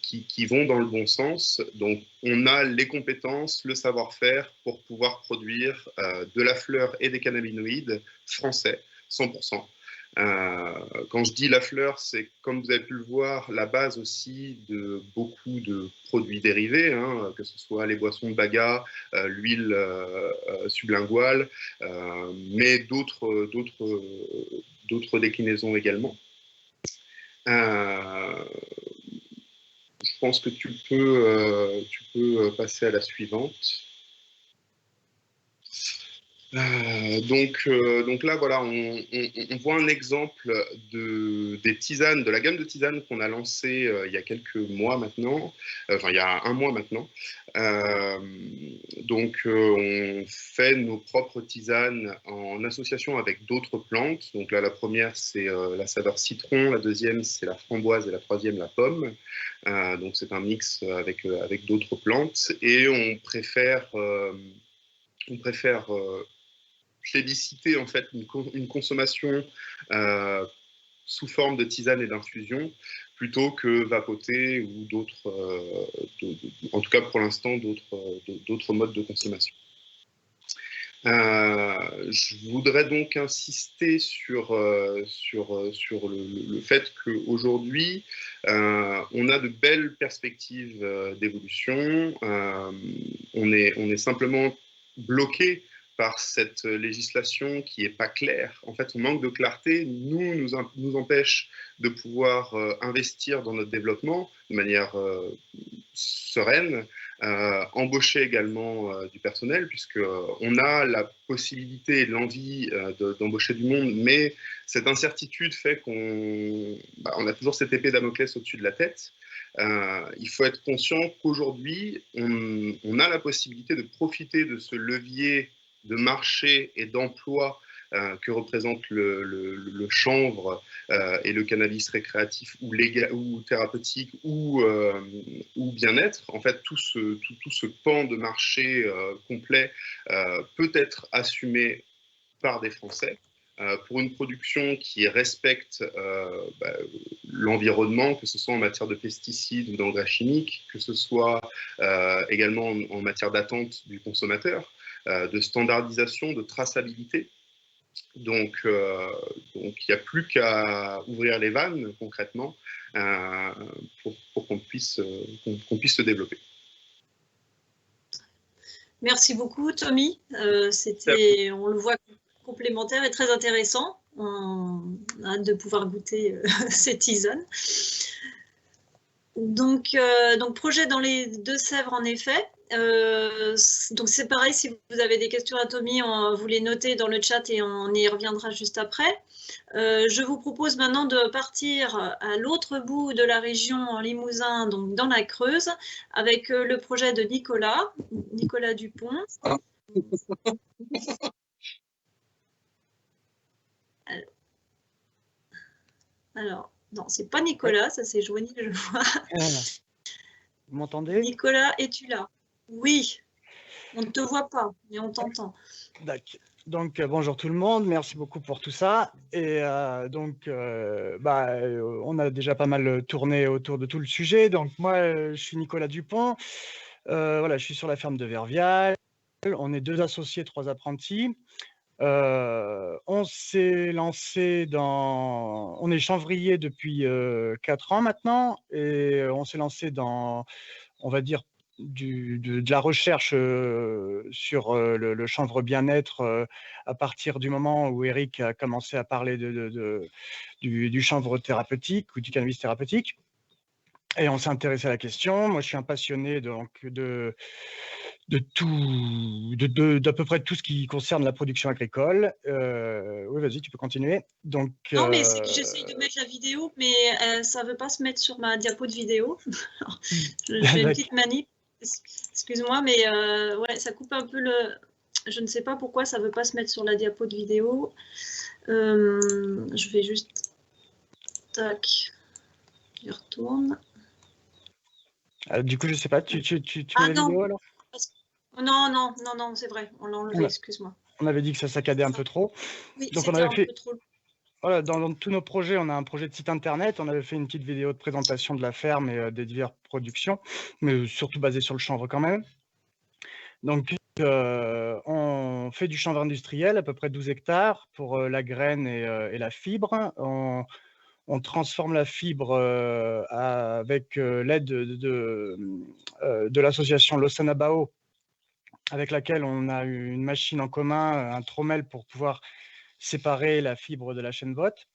qui vont dans le bon sens. Donc, on a les compétences, le savoir-faire pour pouvoir produire de la fleur et des cannabinoïdes français. 100%. Quand je dis la fleur, c'est, comme vous avez pu le voir, la base aussi de beaucoup de produits dérivés, hein, que ce soit les boissons de baga, l'huile sublinguale, mais d'autres déclinaisons également. Je pense que tu peux passer à la suivante. Donc là, voilà, on voit un exemple des tisanes, de la gamme de tisanes qu'on a lancée il y a quelques mois maintenant, enfin il y a un mois maintenant. On fait nos propres tisanes en association avec d'autres plantes. Donc là, la première, c'est la saveur citron, la deuxième, c'est la framboise et la troisième, la pomme. Donc c'est un mix avec d'autres plantes et on préfère plébisciter en fait une consommation sous forme de tisane et d'infusion plutôt que vapoter ou d'autres, en tout cas pour l'instant, d'autres modes de consommation. Je voudrais donc insister sur le fait qu'aujourd'hui, on a de belles perspectives d'évolution. On est simplement bloqué par cette législation qui n'est pas claire. En fait, on manque de clarté, nous empêche de pouvoir investir dans notre développement de manière sereine, embaucher également du personnel, puisqu'on a la possibilité et l'envie d'embaucher du monde, mais cette incertitude fait qu'on a toujours cette épée Damoclès au-dessus de la tête. Il faut être conscient qu'aujourd'hui, on a la possibilité de profiter de ce levier de marché et d'emploi que représente le chanvre et le cannabis récréatif ou thérapeutique ou bien-être. En fait, tout ce pan de marché complet peut être assumé par des Français pour une production qui respecte l'environnement, que ce soit en matière de pesticides ou d'engrais chimiques, que ce soit également en matière d'attente du consommateur, de standardisation, de traçabilité. Donc, il n'y a plus qu'à ouvrir les vannes concrètement pour qu'on puisse se développer. Merci beaucoup, Tommy. C'était, on le voit, complémentaire et très intéressant. On a hâte de pouvoir goûter ces tisanes. Donc, projet dans les Deux-Sèvres, en effet. Donc c'est pareil, si vous avez des questions à Tommy, vous les notez dans le chat et on y reviendra juste après. Je vous propose maintenant de partir à l'autre bout de la région, en Limousin, donc dans la Creuse, avec le projet de Nicolas Dupont. Alors, non, c'est pas Nicolas, ça c'est Joanie, je vois. Vous m'entendez? Nicolas, es-tu là? Oui, on ne te voit pas, mais on t'entend. D'accord. Donc, bonjour tout le monde, merci beaucoup pour tout ça. Et on a déjà pas mal tourné autour de tout le sujet. Donc, moi, je suis Nicolas Dupont. Voilà, je suis sur la ferme de Vervial. On est 2 associés, 3 apprentis. On s'est lancé on est chanvrier depuis 4 ans maintenant. Et on s'est lancé dans, on va dire, de la recherche sur le chanvre bien-être à partir du moment où Eric a commencé à parler du chanvre thérapeutique ou du cannabis thérapeutique. Et on s'est intéressé à la question. Moi, je suis un passionné d'à peu près tout ce qui concerne la production agricole. Oui, vas-y, tu peux continuer. Donc, non, mais c'est que j'essaye de mettre la vidéo, mais ça ne veut pas se mettre sur ma diapo de vidéo. J'ai une petite manip. Excuse-moi, mais ouais, ça coupe un peu le... Je ne sais pas pourquoi ça ne veut pas se mettre sur la diapo de vidéo. Je vais juste... Tac. Je retourne. Du coup, je ne sais pas, tu mets la vidéo alors? Non, c'est vrai, on l'a enlevé, excuse-moi. On avait dit que ça saccadait un peu trop. Oui, donc on avait fait... Voilà, dans tous nos projets, on a un projet de site internet. On avait fait une petite vidéo de présentation de la ferme et des diverses productions, mais surtout basée sur le chanvre quand même. Donc, on fait du chanvre industriel, à peu près 12 hectares pour la graine et la fibre. On transforme la fibre avec l'aide de l'association Losanabao, avec laquelle on a une machine en commun, un trommel pour pouvoir séparer la fibre de la chènevotte.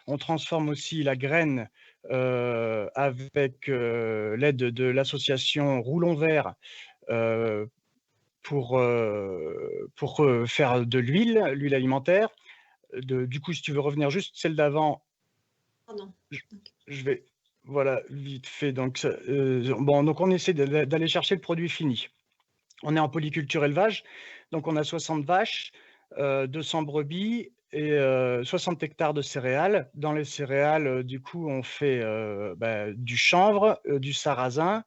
On transforme aussi la graine avec l'aide de l'association Roulons Vert pour faire de l'huile alimentaire. Du coup, si tu veux revenir juste celle d'avant, Pardon. je vais, voilà, vite fait. Donc, bon, donc on essaie d'aller chercher le produit fini. On est en polyculture élevage, donc on a 60 vaches, 200 brebis et 60 hectares de céréales. Dans les céréales, du coup, on fait du chanvre, du sarrasin,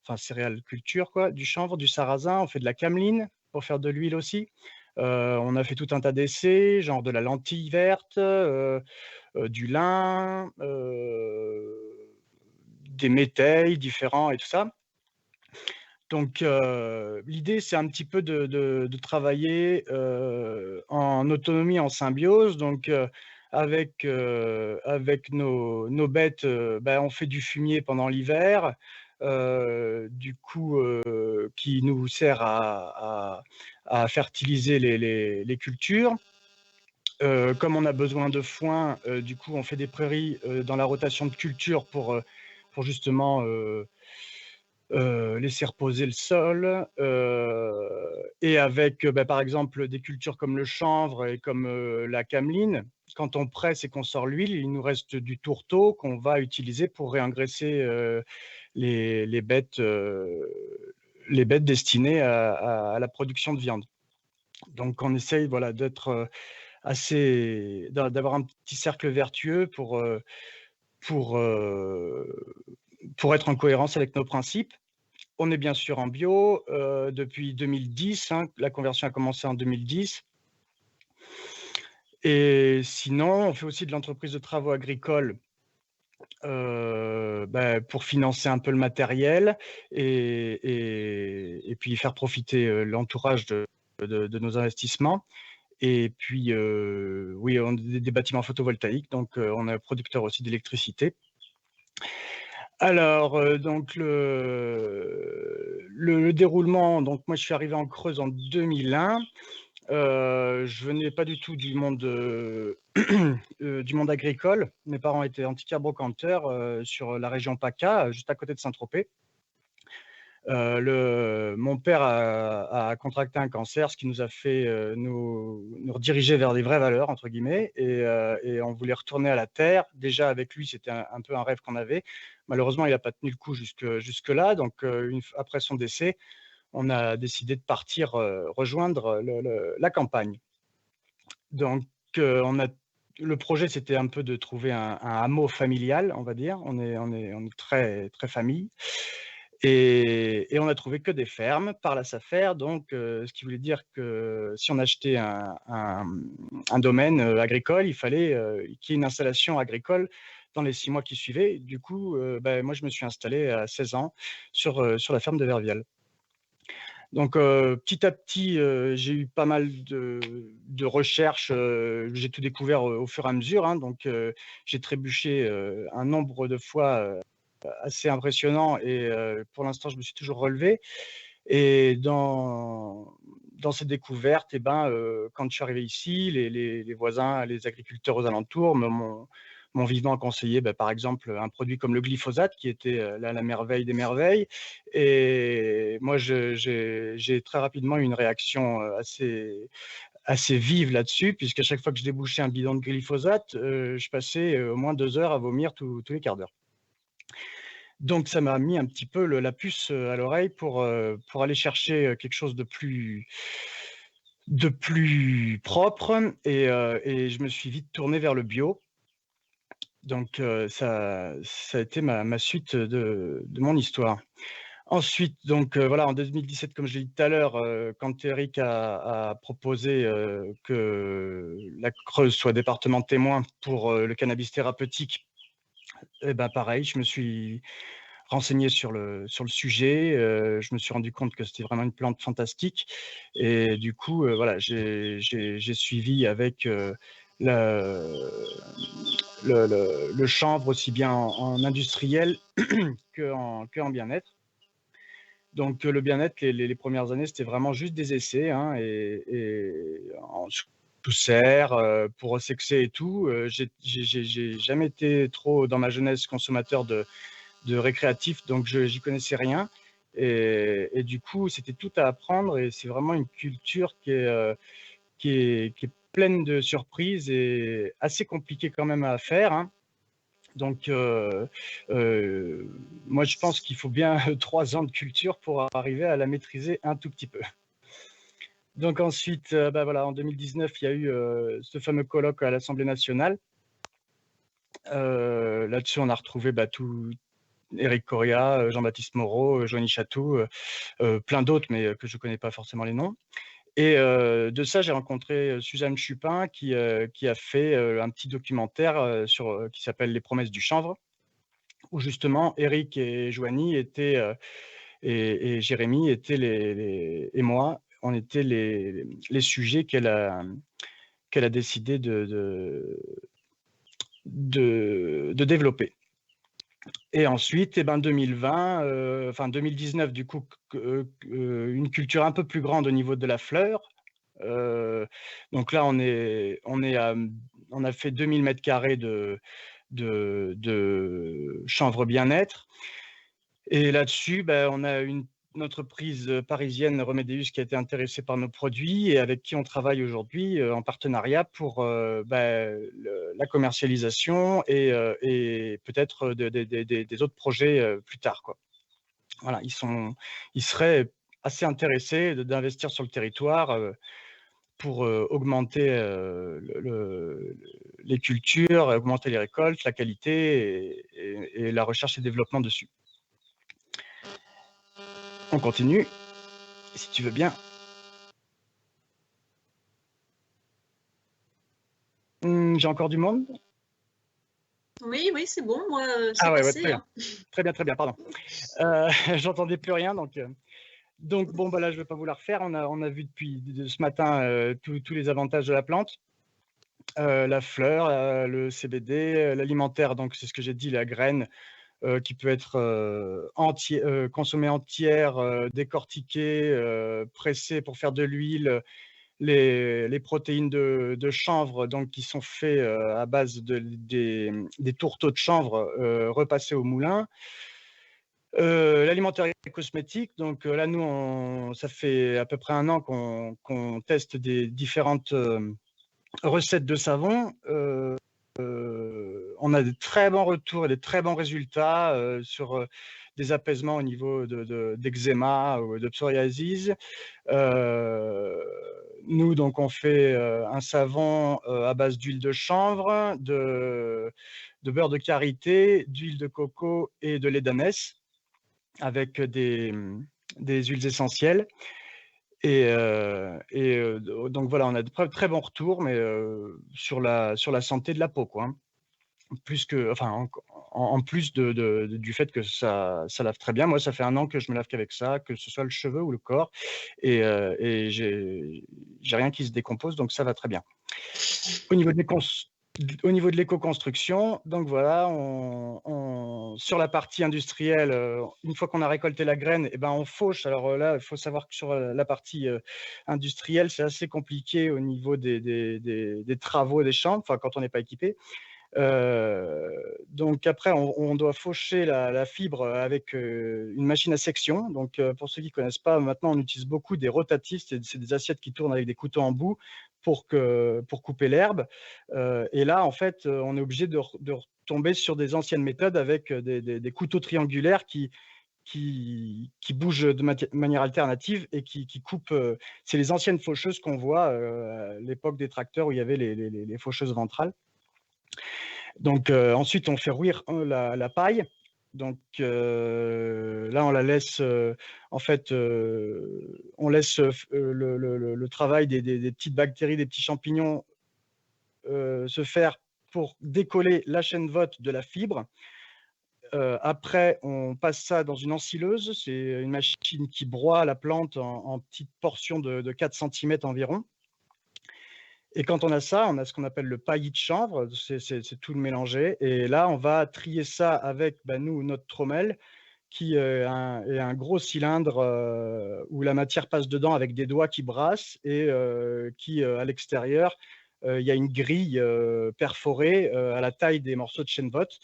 enfin céréales culture, quoi, du chanvre, du sarrasin, on fait de la cameline pour faire de l'huile aussi. On a fait tout un tas d'essais, genre de la lentille verte, du lin, des métailles différents et tout ça. Donc, l'idée, c'est un petit peu de travailler en autonomie, en symbiose. Donc, avec nos bêtes, on fait du fumier pendant l'hiver, du coup, qui nous sert à fertiliser les cultures. Comme on a besoin de foin, du coup, on fait des prairies dans la rotation de culture pour justement laisser reposer le sol. Et avec, par exemple, des cultures comme le chanvre et comme la cameline, quand on presse et qu'on sort l'huile, il nous reste du tourteau qu'on va utiliser pour réengraisser les bêtes destinées à la production de viande. Donc, on essaye voilà, d'être d'avoir un petit cercle vertueux pour être en cohérence avec nos principes. On est bien sûr en bio depuis 2010, hein, la conversion a commencé en 2010. Et sinon, on fait aussi de l'entreprise de travaux agricoles pour financer un peu le matériel et puis faire profiter l'entourage de nos investissements. Et puis, oui, on a des bâtiments photovoltaïques, donc on est producteur aussi d'électricité. Alors, donc le déroulement, donc moi je suis arrivé en Creuse en 2001. Je venais pas du tout du monde agricole. Mes parents étaient antiquaires brocanteurs sur la région PACA, juste à côté de Saint-Tropez. Mon père a contracté un cancer, ce qui nous a fait nous rediriger vers des vraies valeurs, entre guillemets, et on voulait retourner à la terre. Déjà, avec lui, c'était un peu un rêve qu'on avait. Malheureusement, il n'a pas tenu le coup jusque-là. Donc, après son décès, on a décidé de partir rejoindre la campagne. Donc, le projet, c'était un peu de trouver un hameau familial, on va dire. On est très, très famille. Et on a trouvé que des fermes par la SAFER, donc ce qui voulait dire que si on achetait un domaine agricole, il fallait qu'il y ait une installation agricole dans les 6 mois qui suivaient. Du coup, moi, je me suis installé à 16 ans sur la ferme de Vervial. Donc, petit à petit, j'ai eu pas mal de recherches. J'ai tout découvert au fur et à mesure. Hein, donc, j'ai trébuché un nombre de fois assez impressionnant et pour l'instant, je me suis toujours relevé. Et dans ces découvertes, quand je suis arrivé ici, les voisins, les agriculteurs aux alentours m'ont vivement conseillé, par exemple, un produit comme le glyphosate, qui était la merveille des merveilles. Et moi, j'ai très rapidement eu une réaction assez vive là-dessus, puisqu'à chaque fois que je débouchais un bidon de glyphosate, je passais au moins 2 heures à vomir tous les quarts d'heure. Donc, ça m'a mis un petit peu la puce à l'oreille pour aller chercher quelque chose de plus propre et je me suis vite tourné vers le bio. Donc, ça a été ma suite de mon histoire. Ensuite, donc voilà, en 2017, comme je l'ai dit tout à l'heure, quand Eric a proposé que la Creuse soit département témoin pour le cannabis thérapeutique, pareil, je me suis renseigné sur le sujet. Je me suis rendu compte que c'était vraiment une plante fantastique. Et du coup, voilà, j'ai suivi avec le chanvre aussi bien en industriel qu'en bien-être. Donc, le bien-être, les premières années, c'était vraiment juste des essais. Hein, et poussière, pour sexer et tout. J'ai jamais été trop dans ma jeunesse consommateur de récréatif, donc j'y connaissais rien. Et du coup, c'était tout à apprendre et c'est vraiment une culture qui est pleine de surprises et assez compliquée quand même à faire, hein. Donc, moi, je pense qu'il faut bien 3 ans de culture pour arriver à la maîtriser un tout petit peu. Donc ensuite, voilà, en 2019, il y a eu ce fameux colloque à l'Assemblée nationale. Là-dessus, on a retrouvé tout Éric Correa, Jean-Baptiste Moreau, Joanie Chatou, plein d'autres, mais que je ne connais pas forcément les noms. Et de ça, j'ai rencontré Suzanne Chupin qui a fait un petit documentaire qui s'appelle Les promesses du chanvre, où justement Éric et Joanie étaient, et Jérémy étaient et moi, on était les sujets qu'elle a décidé de développer. Et ensuite, 2020, enfin 2019, du coup, une culture un peu plus grande au niveau de la fleur. Donc là, on a fait 2000 mètres carrés de chanvre bien-être. Et là-dessus, on a une entreprise parisienne, Remédéus, qui a été intéressée par nos produits et avec qui on travaille aujourd'hui en partenariat pour la commercialisation et peut-être des autres projets plus tard, quoi. Voilà, ils seraient assez intéressés d'investir sur le territoire pour augmenter les cultures, augmenter les récoltes, la qualité et la recherche et développement dessus. On continue, si tu veux bien. J'ai encore du monde? Oui, c'est bon, moi, c'est Ah ouais, passé. très bien. Très bien, pardon. J'entendais plus rien, donc bon, là, je ne vais pas vous la refaire. On a vu depuis ce matin tous les avantages de la plante. La fleur, le CBD, l'alimentaire, donc c'est ce que j'ai dit, la graine, qui peut être consommée entière, décortiquée, pressée pour faire de l'huile, les protéines de chanvre, donc qui sont faits à base des tourteaux de chanvre repassés au moulin. L'alimentaire et cosmétique, donc là, nous, ça fait à peu près 1 an qu'on teste des différentes recettes de savon. On a des très bons retours et des très bons résultats sur des apaisements au niveau d'eczéma ou de psoriasis. Nous, donc, on fait un savon à base d'huile de chanvre, de beurre de karité, d'huile de coco et de lait d'ânesse avec des huiles essentielles. Et donc voilà, on a de très bons retours, mais sur la santé de la peau, quoi. Plus que, enfin, en plus du fait que ça lave très bien. Moi, ça fait 1 an que je me lave qu'avec ça, que ce soit le cheveu ou le corps, et j'ai rien qui se décompose, donc ça va très bien. Au niveau de l'éco-construction, donc voilà, sur la partie industrielle, une fois qu'on a récolté la graine, on fauche. Alors là, il faut savoir que sur la partie industrielle, c'est assez compliqué au niveau des travaux des champs, enfin quand on n'est pas équipé. Donc après, on doit faucher la fibre avec une machine à section. Donc pour ceux qui ne connaissent pas, maintenant on utilise beaucoup des rotatifs, c'est des assiettes qui tournent avec des couteaux en bout pour couper l'herbe. Et là, en fait, on est obligé de retomber sur des anciennes méthodes avec des couteaux triangulaires qui bougent de manière alternative et qui coupent. C'est les anciennes faucheuses qu'on voit à l'époque des tracteurs où il y avait les faucheuses ventrales. Donc ensuite, on fait rouir la paille. Donc là, on la laisse, en fait, on laisse le travail des petites bactéries, des petits champignons se faire pour décoller la chaîne-vote de la fibre. Après, on passe ça dans une ensileuse. C'est une machine qui broie la plante en petites portions de 4 cm environ. Et quand on a ça, on a ce qu'on appelle le paillis de chanvre, c'est tout le mélanger. Et là, on va trier ça avec, nous, notre trommelle, qui est un gros cylindre où la matière passe dedans avec des doigts qui brassent et qui, à l'extérieur, il y a une grille perforée à la taille des morceaux de chènevotte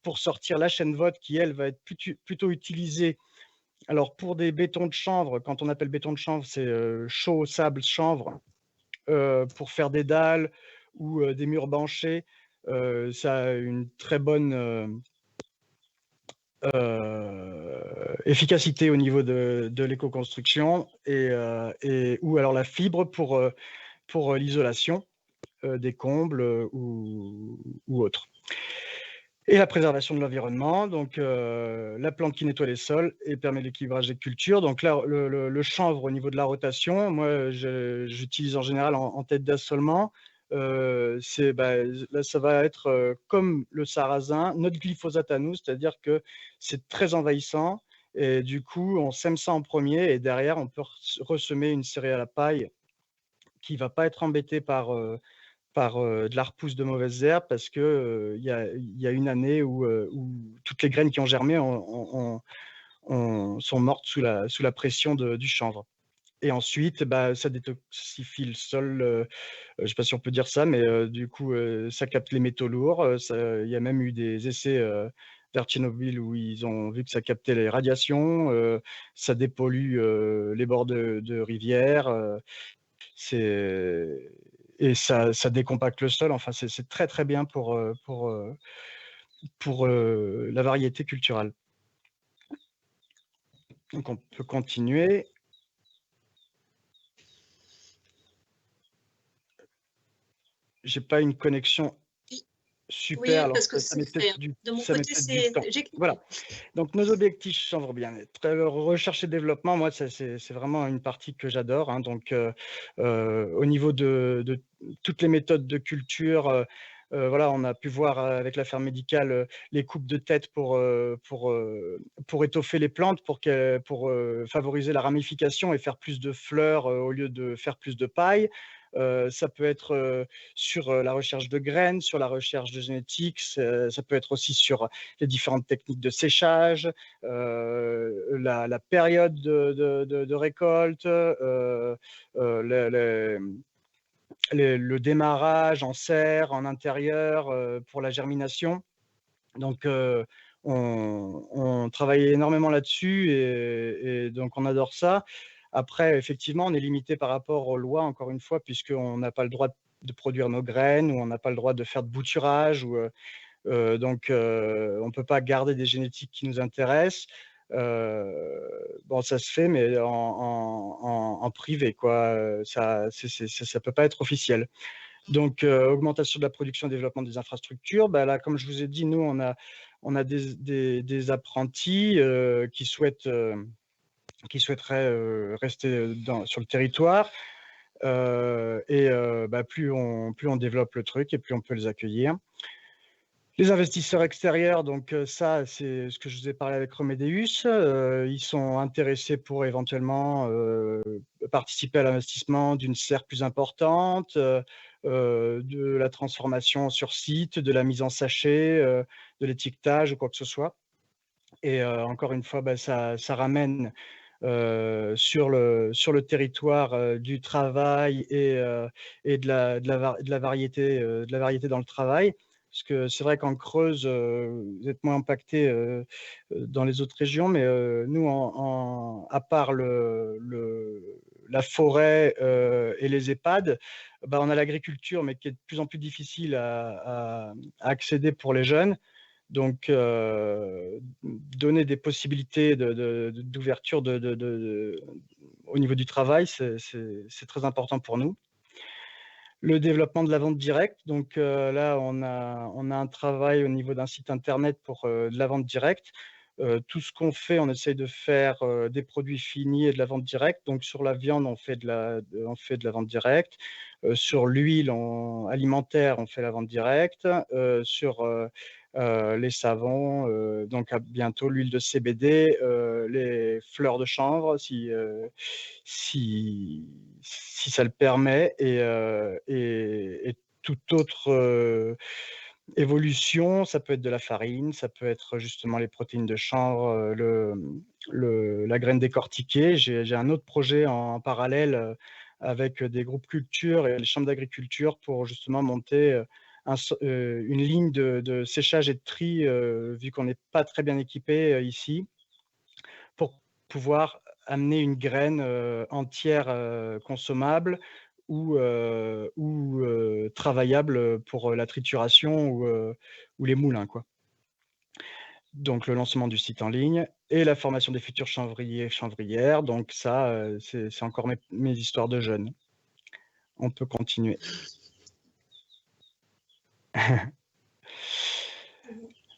pour sortir la chènevotte qui, elle, va être plutôt utilisée. Alors, pour des bétons de chanvre, quand on appelle béton de chanvre, c'est chaux, sable, chanvre, pour faire des dalles ou des murs banchés. Ça a une très bonne efficacité au niveau de l'éco-construction ou alors la fibre pour l'isolation des combles ou autres. Et la préservation de l'environnement, donc la plante qui nettoie les sols et permet l'équilibrage des cultures. Donc là, le chanvre au niveau de la rotation, moi j'utilise en général en tête d'assolement. Là, ça va être comme le sarrasin, notre glyphosate à nous, c'est-à-dire que c'est très envahissant et du coup on sème ça en premier et derrière on peut ressemer une céréale à paille qui ne va pas être embêtée par de la repousse de mauvaises herbes parce qu'il y a une année où toutes les graines qui ont germé sont mortes sous la pression du chanvre. Et ensuite, ça détoxifie le sol, je ne sais pas si on peut dire ça, mais du coup, ça capte les métaux lourds. Il y a même eu des essais vers Tchernobyl où ils ont vu que ça captait les radiations, ça dépollue les bords de rivières. Et ça décompacte le sol. Enfin, c'est très très bien pour la variété culturelle. Donc on peut continuer. J'ai pas une connexion super. Oui, parce que ça met peut-être du, de mon ça met côté, peut-être du temps. Voilà. Donc nos objectifs chanvre bien-être. Recherche et développement, moi, c'est vraiment une partie que j'adore. Hein. Donc au niveau de toutes les méthodes de culture, voilà, on a pu voir avec la ferme médicale les coupes de tête pour étoffer les plantes, pour favoriser la ramification et faire plus de fleurs au lieu de faire plus de paille. Ça peut être sur la recherche de graines, sur la recherche de génétique, ça peut être aussi sur les différentes techniques de séchage, la période de récolte, le démarrage en serre, en intérieur, pour la germination. Donc, on travaille énormément là-dessus et donc on adore ça. Après, effectivement, on est limité par rapport aux lois, encore une fois, puisqu'on n'a pas le droit de produire nos graines ou on n'a pas le droit de faire de bouturage. Donc, on ne peut pas garder des génétiques qui nous intéressent. Bon, ça se fait, mais en privé, quoi. Ça ne peut pas être officiel. Donc, augmentation de la production et développement des infrastructures. Là, comme je vous ai dit, nous, on a des apprentis qui souhaiteraient rester sur le territoire. Plus on développe le truc et plus on peut les accueillir. Les investisseurs extérieurs, donc ça, c'est ce que je vous ai parlé avec Romédeus. Ils sont intéressés pour éventuellement participer à l'investissement d'une serre plus importante, de la transformation sur site, de la mise en sachet, de l'étiquetage ou quoi que ce soit. Et encore une fois, ça ramène sur le territoire du travail et de la variété dans le travail. Parce que c'est vrai qu'en Creuse, vous êtes moins impacté dans les autres régions, mais nous, à part la forêt et les EHPAD, on a l'agriculture, mais qui est de plus en plus difficile à accéder pour les jeunes. Donc, donner des possibilités d'ouverture au niveau du travail, c'est très important pour nous. Le développement de la vente directe. Donc là, on a un travail au niveau d'un site internet pour de la vente directe. Tout ce qu'on fait, on essaye de faire des produits finis et de la vente directe. Donc sur la viande, on fait de la vente directe. Sur l'huile alimentaire, on fait la vente directe. Sur les savons, donc à bientôt l'huile de CBD, les fleurs de chanvre, si ça le permet, et tout autre évolution, ça peut être de la farine, ça peut être justement les protéines de chanvre, la graine décortiquée. J'ai un autre projet en parallèle avec des groupes culture et les chambres d'agriculture pour justement monter une ligne de séchage et de tri, vu qu'on n'est pas très bien équipé ici, pour pouvoir amener une graine entière consommable ou travaillable pour la trituration ou les moulins, quoi. Donc le lancement du site en ligne et la formation des futurs chanvriers, chanvrières. Donc ça, c'est encore mes histoires de jeunes. On peut continuer.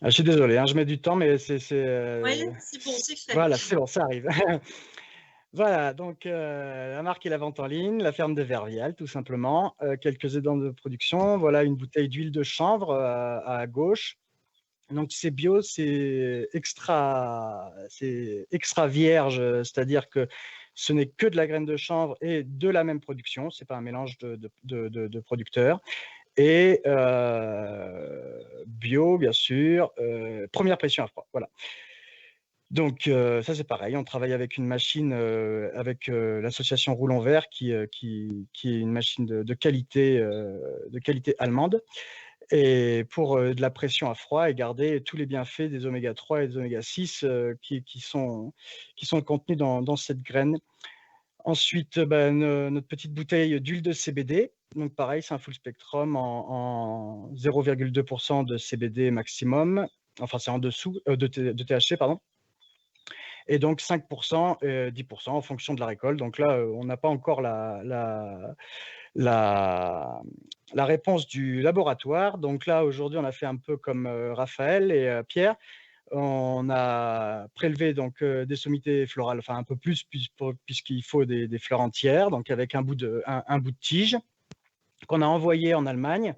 Je suis désolé, hein, je mets du temps, mais c'est... Oui, c'est bon, c'est fait. Voilà, c'est bon, ça arrive. Voilà, donc la marque et la vente en ligne, la ferme de Vervial, tout simplement. Quelques aidants de production. Voilà une bouteille d'huile de chanvre à gauche. Donc c'est bio, c'est extra vierge, c'est-à-dire que ce n'est que de la graine de chanvre et de la même production. C'est pas un mélange de producteurs. Et bio, bien sûr. Première pression à froid. Voilà. Donc ça c'est pareil, on travaille avec une machine, avec l'association Roulon Vert qui est une machine de qualité allemande, et pour de la pression à froid et garder tous les bienfaits des oméga 3 et des oméga 6 qui sont contenus dans cette graine. Ensuite, notre petite bouteille d'huile de CBD. Donc pareil, c'est un full spectrum en 0,2% de CBD maximum. Enfin, c'est en dessous de THC, pardon. Et donc 5%, 10% en fonction de la récolte. Donc là, on n'a pas encore la réponse du laboratoire. Donc là, aujourd'hui, on a fait un peu comme Raphaël et Pierre. On a prélevé donc des sommités florales, enfin un peu plus, puisqu'il faut des fleurs entières, donc avec un bout de tige qu'on a envoyé en Allemagne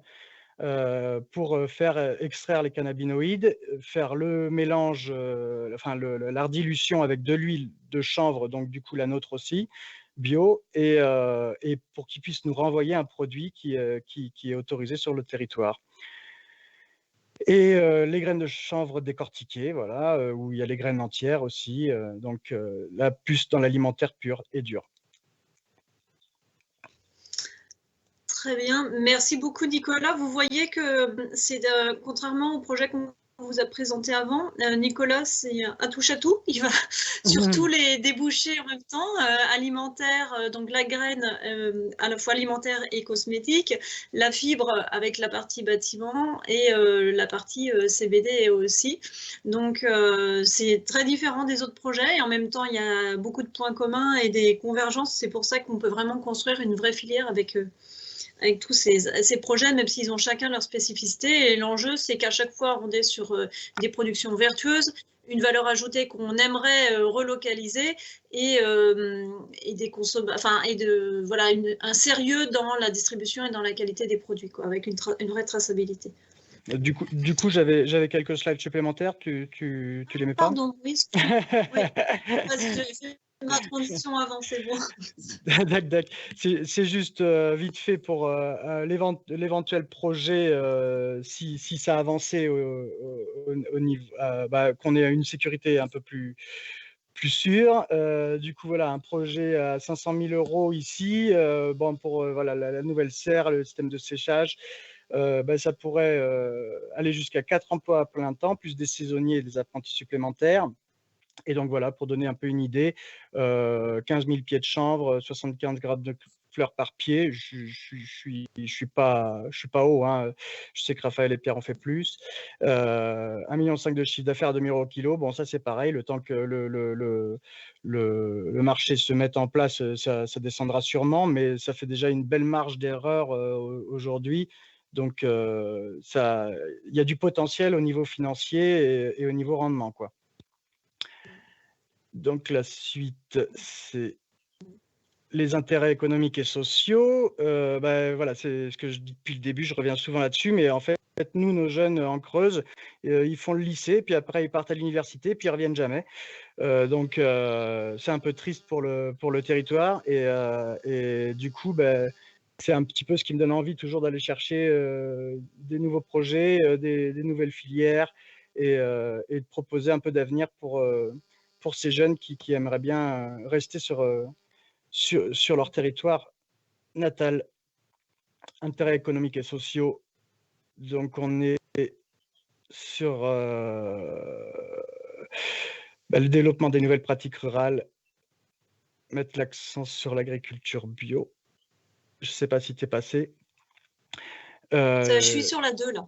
pour faire extraire les cannabinoïdes, faire le mélange, la dilution avec de l'huile de chanvre, donc du coup la nôtre aussi, bio, et pour qu'ils puissent nous renvoyer un produit qui est autorisé sur le territoire. Et les graines de chanvre décortiquées, voilà, où il y a les graines entières aussi, donc là, plus dans l'alimentaire pur et dur. Très bien, merci beaucoup Nicolas. Vous voyez que c'est contrairement au projet qu'on vous a présenté avant, Nicolas c'est un touche à tout. Il va sur tous les débouchés en même temps, alimentaire, donc la graine à la fois alimentaire et cosmétique, la fibre avec la partie bâtiment et la partie CBD aussi. Donc c'est très différent des autres projets et en même temps il y a beaucoup de points communs et des convergences. C'est pour ça qu'on peut vraiment construire une vraie filière avec tous ces projets, même s'ils ont chacun leur spécificité. Et l'enjeu, c'est qu'à chaque fois, on est sur des productions vertueuses, une valeur ajoutée qu'on aimerait relocaliser et des un sérieux dans la distribution et dans la qualité des produits, quoi, avec une vraie traçabilité. Du coup, j'avais quelques slides supplémentaires. Tu les mets pas? Pardon, oui. Oui. J'avais fait ma transition avant, c'est bon. C'est juste vite fait pour l'éventuel projet, si ça avançait au niveau, qu'on ait une sécurité un peu plus sûre. Du coup, voilà, un projet à 500 000 € ici, pour la nouvelle serre, le système de séchage. Ça pourrait aller jusqu'à 4 emplois à plein temps, plus des saisonniers et des apprentis supplémentaires. Et donc voilà, pour donner un peu une idée, 15 000 pieds de chanvre, 75 grammes de fleurs par pied. Je suis pas haut, hein. Je sais que Raphaël et Pierre ont fait plus. 1,5 million de chiffre d'affaires à 2 000 € au kilo. Bon, ça c'est pareil, le temps que le marché se mette en place, ça descendra sûrement, mais ça fait déjà une belle marge d'erreur aujourd'hui. Donc, il y a du potentiel au niveau financier et au niveau rendement, quoi. Donc, la suite, c'est les intérêts économiques et sociaux. Voilà, c'est ce que je dis depuis le début, je reviens souvent là-dessus, mais en fait, nous, nos jeunes en Creuse, ils font le lycée, puis après, ils partent à l'université, puis ils ne reviennent jamais. Donc, c'est un peu triste pour le territoire. Et du coup, c'est un petit peu ce qui me donne envie toujours d'aller chercher des nouveaux projets, des nouvelles filières et de proposer un peu d'avenir pour ces jeunes qui aimeraient bien rester sur leur territoire natal. Intérêts économiques et sociaux. Donc, on est sur le développement des nouvelles pratiques rurales, mettre l'accent sur l'agriculture bio. Je ne sais pas si tu es passé. Je suis sur la 2 là.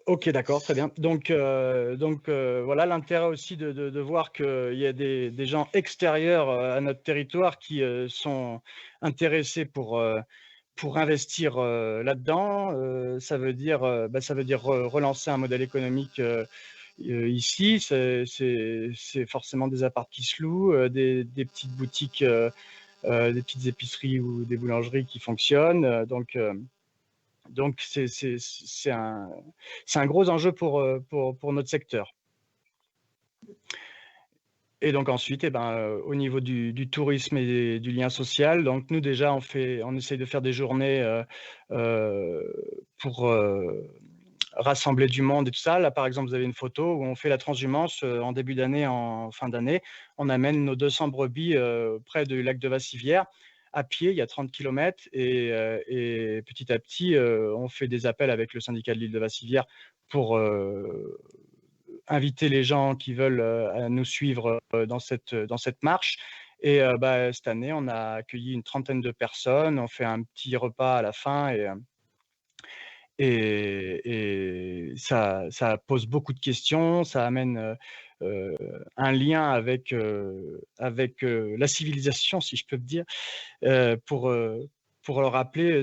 Ok, d'accord, très bien. Donc voilà, l'intérêt aussi de voir qu'il y a des gens extérieurs à notre territoire qui sont intéressés pour investir là-dedans. Ça veut dire relancer un modèle économique ici. C'est forcément des apparts qui se louent, des petites boutiques, des petites épiceries ou des boulangeries qui fonctionnent. Donc c'est un gros enjeu pour notre secteur. Et donc ensuite, au niveau du tourisme et du lien social, donc nous déjà on essaye de faire des journées pour rassembler du monde et tout ça. Là par exemple, vous avez une photo où on fait la transhumance en début d'année, en fin d'année. On amène nos 200 brebis près du lac de Vassivière à pied, il y a 30 km et petit à petit, on fait des appels avec le syndicat de l'île de Vassivière pour inviter les gens qui veulent à nous suivre dans cette marche. Et cette année, on a accueilli une trentaine de personnes. On fait un petit repas à la fin et ça pose beaucoup de questions. Ça amène un lien avec la civilisation, si je peux me dire, pour leur rappeler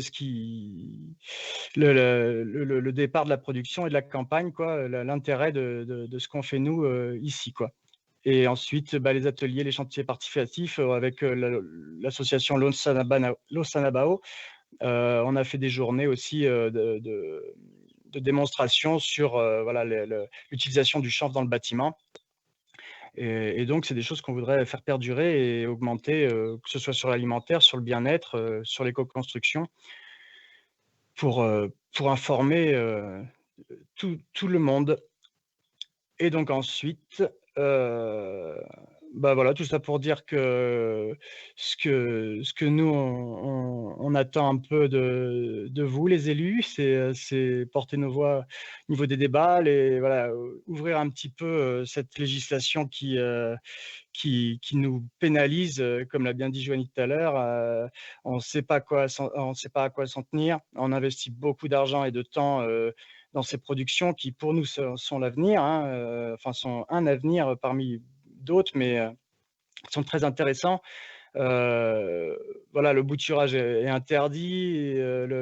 le départ de la production et de la campagne, quoi, l'intérêt de ce qu'on fait nous ici, quoi. Et ensuite, les ateliers, les chantiers participatifs avec l'association Los Sanabao. On a fait des journées aussi de démonstration sur l'utilisation du chanvre dans le bâtiment. Et donc, c'est des choses qu'on voudrait faire perdurer et augmenter, que ce soit sur l'alimentaire, sur le bien-être, sur l'éco-construction, pour informer tout le monde. Et donc ensuite, voilà, tout ça pour dire que ce que nous, on attend un peu de vous, les élus, c'est porter nos voix au niveau des débats, ouvrir un petit peu cette législation qui nous pénalise, comme l'a bien dit Joanie tout à l'heure. On ne sait pas à quoi s'en tenir. On investit beaucoup d'argent et de temps dans ces productions qui, pour nous, sont l'avenir, sont un avenir parmi d'autres, mais sont très intéressants. Le bouturage est interdit, et,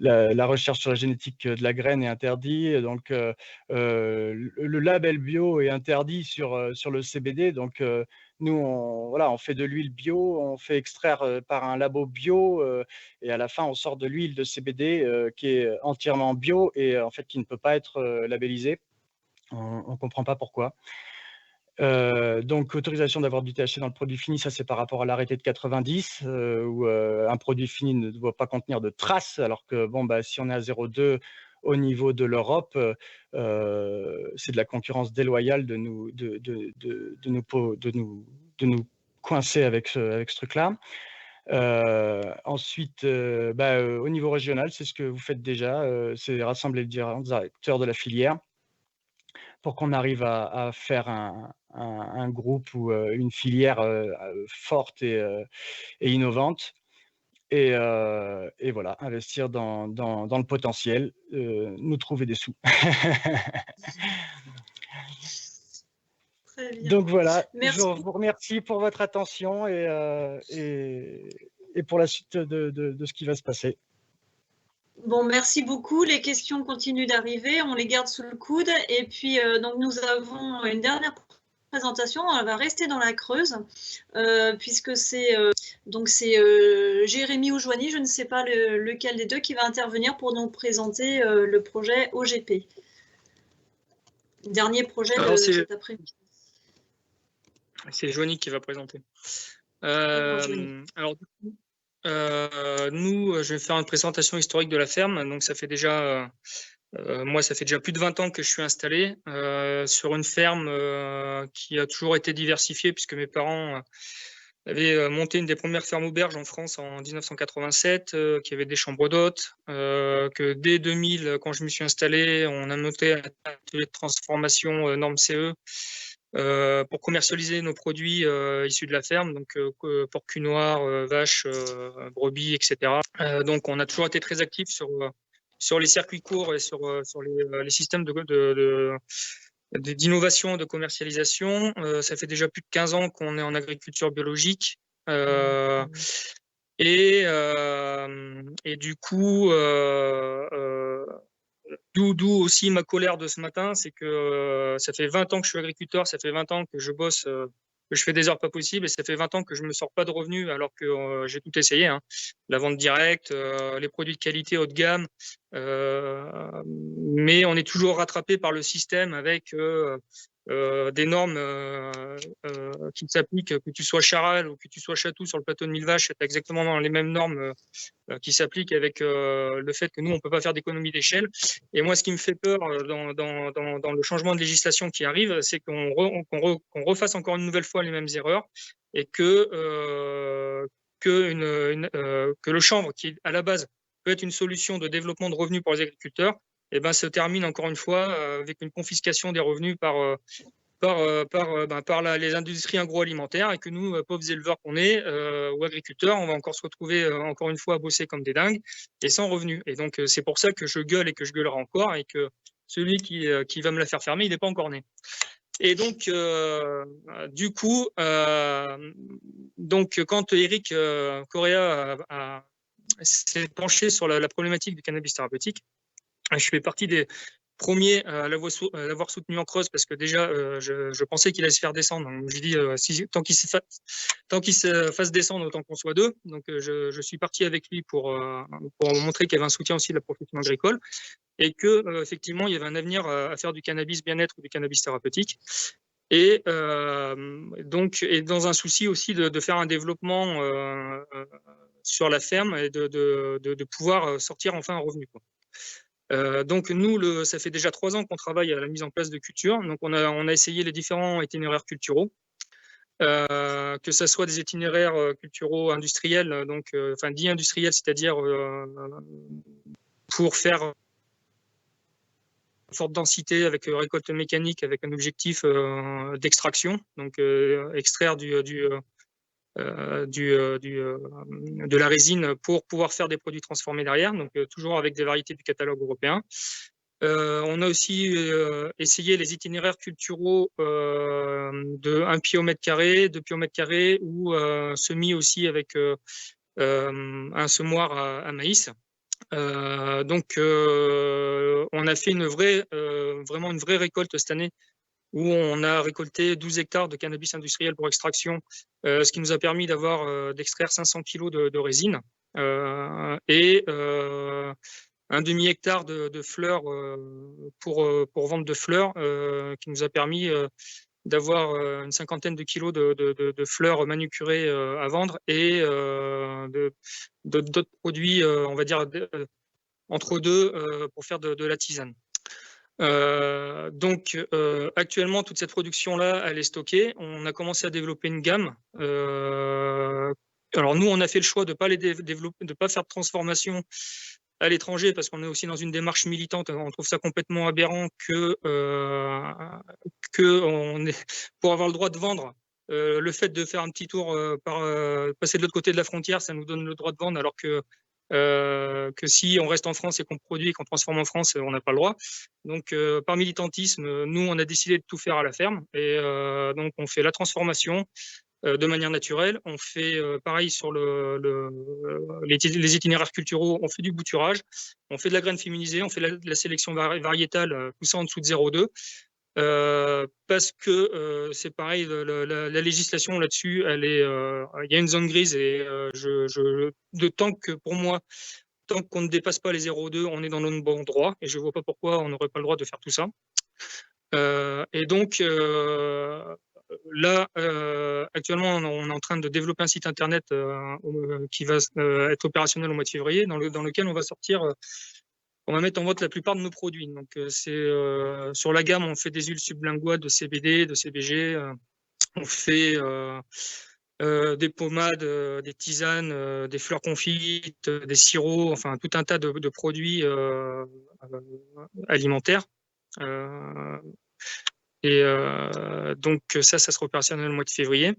la recherche sur la génétique de la graine est interdite, donc le label bio est interdit sur le CBD. Donc nous, on fait de l'huile bio, on fait extraire par un labo bio, et à la fin, on sort de l'huile de CBD qui est entièrement bio et en fait qui ne peut pas être labellisée. On ne comprend pas pourquoi. Donc, autorisation d'avoir du THC dans le produit fini, ça c'est par rapport à l'arrêté de 90, où un produit fini ne doit pas contenir de traces, alors que si on est à 0,2 au niveau de l'Europe, c'est de la concurrence déloyale de nous coincer avec ce truc-là. Ensuite, au niveau régional, c'est ce que vous faites déjà, c'est rassembler les différents acteurs de la filière pour qu'on arrive à faire un groupe ou une filière forte et innovante. Et voilà, investir dans le potentiel, nous trouver des sous. Très bien. Donc voilà, merci. Je vous remercie pour votre attention et pour la suite de ce qui va se passer. Bon, merci beaucoup. Les questions continuent d'arriver. On les garde sous le coude. Et puis, donc, nous avons une dernière présentation. Elle va rester dans la Creuse, puisque c'est Jérémy ou Joanie, je ne sais pas lequel des deux, qui va intervenir pour nous présenter le projet OGP. Dernier projet de cet après-midi. C'est Joanie qui va présenter. Joanie. Alors, Nous, je vais faire une présentation historique de la ferme. Donc, ça fait déjà, moi, ça fait déjà plus de 20 ans que je suis installé sur une ferme qui a toujours été diversifiée, puisque mes parents avaient monté une des premières fermes auberges en France en 1987, qui avait des chambres d'hôtes, que dès 2000, quand je me suis installé, on a monté un atelier de transformation norme CE, pour commercialiser nos produits issus de la ferme, donc porc cul noir, vaches, brebis, etc. Donc on a toujours été très actifs sur les circuits courts et sur les systèmes d'innovation, de commercialisation. Ça fait déjà plus de 15 ans qu'on est en agriculture biologique. Et du coup, d'où aussi ma colère de ce matin, c'est que ça fait 20 ans que je suis agriculteur, ça fait 20 ans que je bosse, que je fais des heures pas possibles, et ça fait 20 ans que je me sors pas de revenus alors que j'ai tout essayé, hein. La vente directe, les produits de qualité haut de gamme, mais on est toujours rattrapé par le système avec des normes qui s'appliquent, que tu sois Charal ou que tu sois Chatou sur le plateau de 1000 vaches, c'est exactement les mêmes normes qui s'appliquent, avec le fait que nous, on ne peut pas faire d'économie d'échelle. Et moi, ce qui me fait peur dans le changement de législation qui arrive, c'est qu'on refasse encore une nouvelle fois les mêmes erreurs, et que le chanvre, qui à la base peut être une solution de développement de revenus pour les agriculteurs, eh ben, se termine encore une fois avec une confiscation des revenus par les industries agroalimentaires, et que nous, pauvres éleveurs qu'on est, ou agriculteurs, on va encore se retrouver encore une fois à bosser comme des dingues et sans revenus. Et donc, c'est pour ça que je gueule et que je gueulerai encore, et que celui qui va me la faire fermer, il n'est pas encore né. Et donc, du coup, quand Eric Correa s'est penché sur la problématique du cannabis thérapeutique, je fais partie des premiers à l'avoir soutenu en creuse, parce que déjà, je pensais qu'il allait se faire descendre. Donc, j'ai dit, tant qu'il se fasse descendre, autant qu'on soit deux. Donc, je suis parti avec lui pour montrer qu'il y avait un soutien aussi de la profession agricole, et que effectivement, il y avait un avenir à faire du cannabis bien-être ou du cannabis thérapeutique. Et dans un souci aussi de faire un développement sur la ferme, et de pouvoir sortir enfin un revenu, quoi. Donc nous, ça fait déjà 3 ans qu'on travaille à la mise en place de culture. Donc on a essayé les différents itinéraires culturaux, que ce soit des itinéraires culturaux industriels, donc dits industriels, c'est-à-dire pour faire forte densité avec récolte mécanique, avec un objectif d'extraction, donc extraire de la résine pour pouvoir faire des produits transformés derrière, donc toujours avec des variétés du catalogue européen. On a aussi essayé les itinéraires culturaux de 1 pied au mètre carré, 2 pieds au mètre carré, ou semis aussi avec un semoir à maïs. Donc on a fait vraiment une vraie récolte cette année, où on a récolté 12 hectares de cannabis industriel pour extraction, ce qui nous a permis d'extraire 500 kg de résine, et un demi-hectare de fleurs pour vente de fleurs, qui nous a permis d'avoir une cinquantaine de kilos de fleurs manucurées à vendre, et d'autres produits, on va dire, entre deux, pour faire de la tisane. Donc actuellement, toute cette production-là, elle est stockée. On a commencé à développer une gamme. Alors nous, on a fait le choix de ne pas faire de transformation à l'étranger, parce qu'on est aussi dans une démarche militante. On trouve ça complètement aberrant que pour avoir le droit de vendre, le fait de faire un petit tour passer de l'autre côté de la frontière, ça nous donne le droit de vendre, alors que si on reste en France et qu'on produit et qu'on transforme en France, on n'a pas le droit. Donc, par militantisme, nous, on a décidé de tout faire à la ferme, et donc on fait la transformation de manière naturelle. On fait pareil sur les itinéraires culturaux, on fait du bouturage, on fait de la graine féminisée, on fait de la sélection variétale, tout ça en dessous de 0,2. Parce que c'est pareil, la législation là-dessus, il y a une zone grise, et pour moi, tant qu'on ne dépasse pas les 0,2, on est dans le bon droit, et je vois pas pourquoi on n'aurait pas le droit de faire tout ça. Et donc, là, actuellement, on est en train de développer un site internet qui va être opérationnel au mois de février, dans lequel on va sortir, on va mettre en vente la plupart de nos produits. Donc, c'est sur la gamme, on fait des huiles sublinguales de CBD, de CBG, on fait des pommades, des tisanes, des fleurs confites, des sirops, enfin tout un tas de produits alimentaires. Donc ça sera opérationnel au mois de février.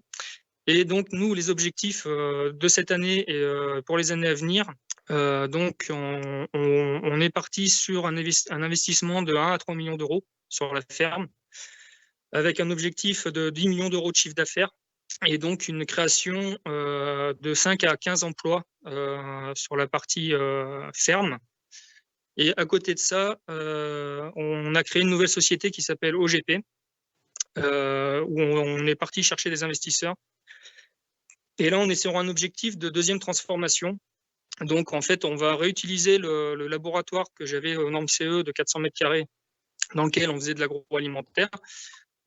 Et donc nous, les objectifs de cette année et pour les années à venir, donc on est parti sur un investissement de 1 à 3 millions d'euros sur la ferme, avec un objectif de 10 millions d'euros de chiffre d'affaires et donc une création de 5 à 15 emplois sur la partie ferme. Et à côté de ça, on a créé une nouvelle société qui s'appelle OGP, où on est parti chercher des investisseurs. Et là, on est sur un objectif de deuxième transformation. Donc, en fait, on va réutiliser le laboratoire que j'avais aux normes CE de 400 mètres carrés, dans lequel on faisait de l'agroalimentaire.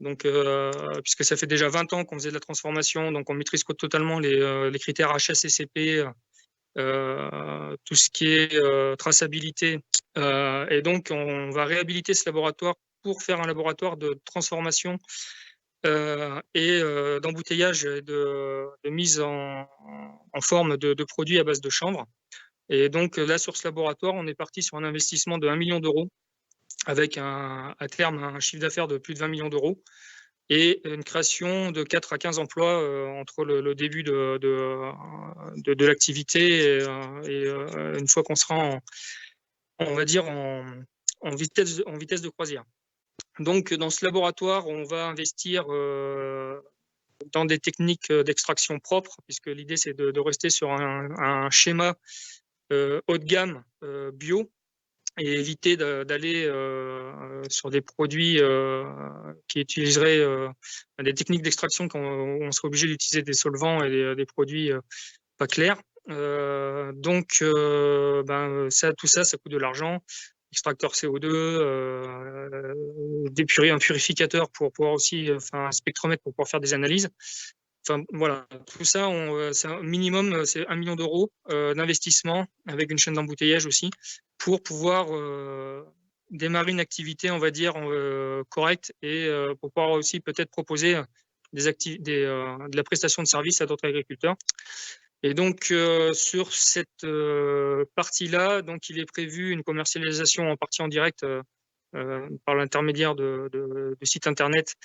Donc, puisque ça fait déjà 20 ans qu'on faisait de la transformation, donc on maîtrise totalement les critères HACCP, tout ce qui est traçabilité. Et donc, on va réhabiliter ce laboratoire pour faire un laboratoire de transformation et d'embouteillage et de mise en forme de produits à base de chanvre. Et donc, là, sur ce laboratoire, on est parti sur un investissement de 1 million d'euros avec à terme un chiffre d'affaires de plus de 20 millions d'euros et une création de 4 à 15 emplois entre le début de l'activité et une fois qu'on sera on va dire en vitesse de croisière. Donc, dans ce laboratoire, on va investir dans des techniques d'extraction propres, puisque l'idée, c'est de rester sur un schéma haut de gamme bio et éviter d'aller sur des produits qui utiliseraient des techniques d'extraction où on serait obligé d'utiliser des solvants et des produits pas clairs. Donc, tout ça coûte de l'argent. Extracteur CO2, un purificateur pour pouvoir aussi, un spectromètre pour pouvoir faire des analyses. Enfin, voilà, tout ça, c'est un minimum, c'est 1 million d'euros d'investissement avec une chaîne d'embouteillage aussi pour pouvoir démarrer une activité, on va dire, correcte et pour pouvoir aussi peut-être proposer de la prestation de services à d'autres agriculteurs. Et donc, sur cette partie-là, donc, il est prévu une commercialisation en partie en direct par l'intermédiaire de sites Internet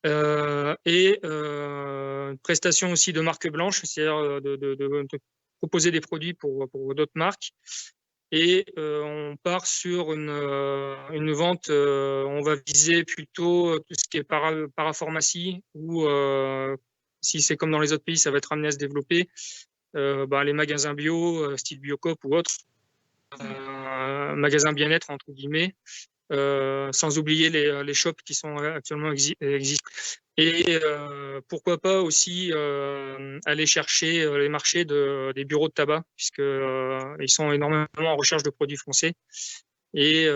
et une prestation aussi de marque blanche, c'est-à-dire de proposer des produits pour d'autres marques. Et on part sur une vente, on va viser plutôt tout ce qui est parapharmacie ou si c'est comme dans les autres pays, ça va être amené à se développer. Les magasins bio, style Biocop ou autres, magasins bien-être entre guillemets, sans oublier les shops qui sont actuellement existent. Et pourquoi pas aussi aller chercher les marchés des bureaux de tabac, puisque ils sont énormément en recherche de produits français. Et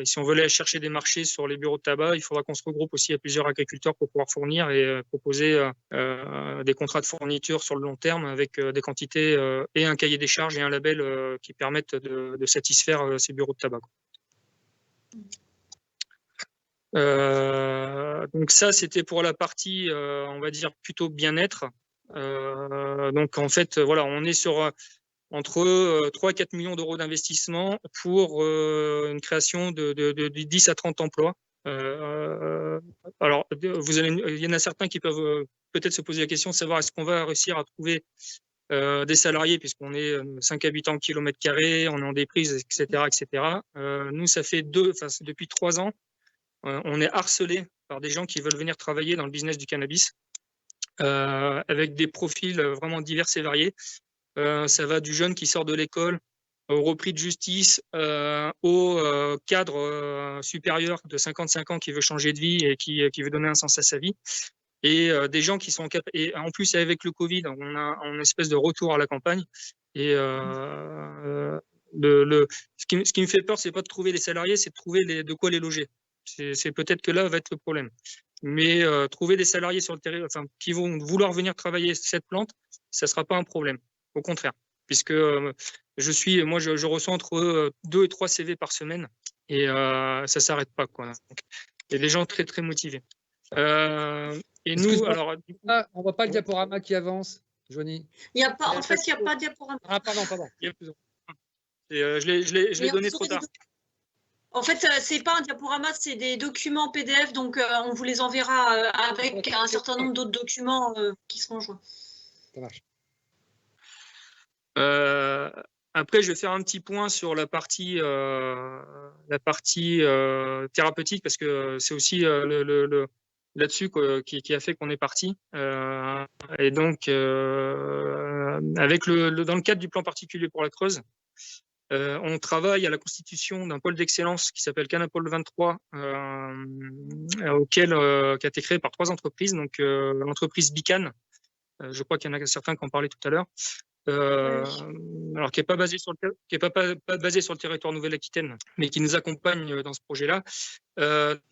si on veut aller chercher des marchés sur les bureaux de tabac, il faudra qu'on se regroupe aussi à plusieurs agriculteurs pour pouvoir fournir et proposer des contrats de fourniture sur le long terme avec des quantités et un cahier des charges et un label qui permettent de satisfaire ces bureaux de tabac. Donc ça, c'était pour la partie, on va dire, plutôt bien-être. Donc en fait, voilà, on est sur entre 3 et 4 millions d'euros d'investissement pour une création de 10 à 30 emplois. Alors, il y en a certains qui peuvent peut-être se poser la question de savoir est-ce qu'on va réussir à trouver des salariés, puisqu'on est 5 habitants au kilomètre carré, on est en déprise, etc. Nous, ça fait depuis 3 ans, on est harcelé par des gens qui veulent venir travailler dans le business du cannabis, avec des profils vraiment divers et variés. Ça va du jeune qui sort de l'école au repris de justice, au cadre supérieur de 55 ans qui veut changer de vie et qui veut donner un sens à sa vie. Et des gens qui sont capables. Et en plus, avec le Covid, on a une espèce de retour à la campagne. Et ce qui me fait peur, c'est pas de trouver les salariés, c'est de trouver de quoi les loger. C'est peut-être que là va être le problème. Mais trouver des salariés sur le terrain, enfin, qui vont vouloir venir travailler cette plante, ça ne sera pas un problème. Au contraire, puisque moi, je reçois entre 2 et 3 CV par semaine et ça ne s'arrête pas, quoi. Donc, il y a des gens très, très motivés. Et nous, alors. On ne voit pas le diaporama qui avance, Joanie. Il n'y a pas, en fait, il n'y a pas de diaporama. Ah, pardon. Je l'ai donné trop tard. En fait, ce n'est pas un diaporama, c'est des documents PDF, donc on vous les enverra avec un certain nombre d'autres documents qui seront joints. Ça marche. Après, je vais faire un petit point sur la partie thérapeutique, parce que c'est aussi là-dessus qui a fait qu'on est parti. Et donc, dans le cadre du plan particulier pour la Creuse, on travaille à la constitution d'un pôle d'excellence qui s'appelle Canapol 23, qui a été créé par 3 entreprises. Donc, l'entreprise Bican, je crois qu'il y en a certains qui en parlaient tout à l'heure, alors qui n'est pas basé sur le territoire Nouvelle-Aquitaine, mais qui nous accompagne dans ce projet-là.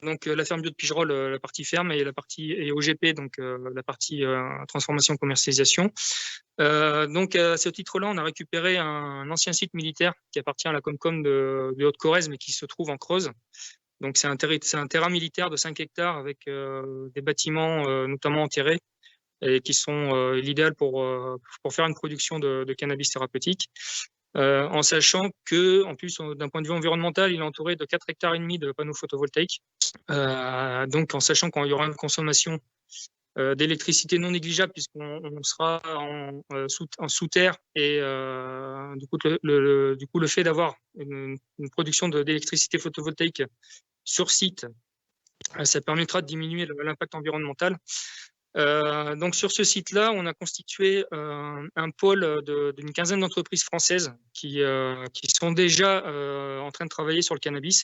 Donc la ferme bio de Pigerolles, la partie ferme, et la partie OGP, donc la partie transformation commercialisation. Donc à ce titre-là, on a récupéré un ancien site militaire qui appartient à la Comcom de Haute-Corrèze, mais qui se trouve en Creuse. Donc c'est un terrain militaire de 5 hectares avec des bâtiments notamment enterrés, et qui sont l'idéal pour faire une production de cannabis thérapeutique, en sachant que, en plus, d'un point de vue environnemental, il est entouré de 4,5 hectares de panneaux photovoltaïques. Donc, en sachant qu'il y aura une consommation d'électricité non négligeable, puisqu'on sera en sous-terre, et du coup, le fait d'avoir une production d'électricité photovoltaïque sur site, ça permettra de diminuer l'impact environnemental. Donc sur ce site-là, on a constitué un pôle d'une quinzaine d'entreprises françaises qui sont déjà en train de travailler sur le cannabis,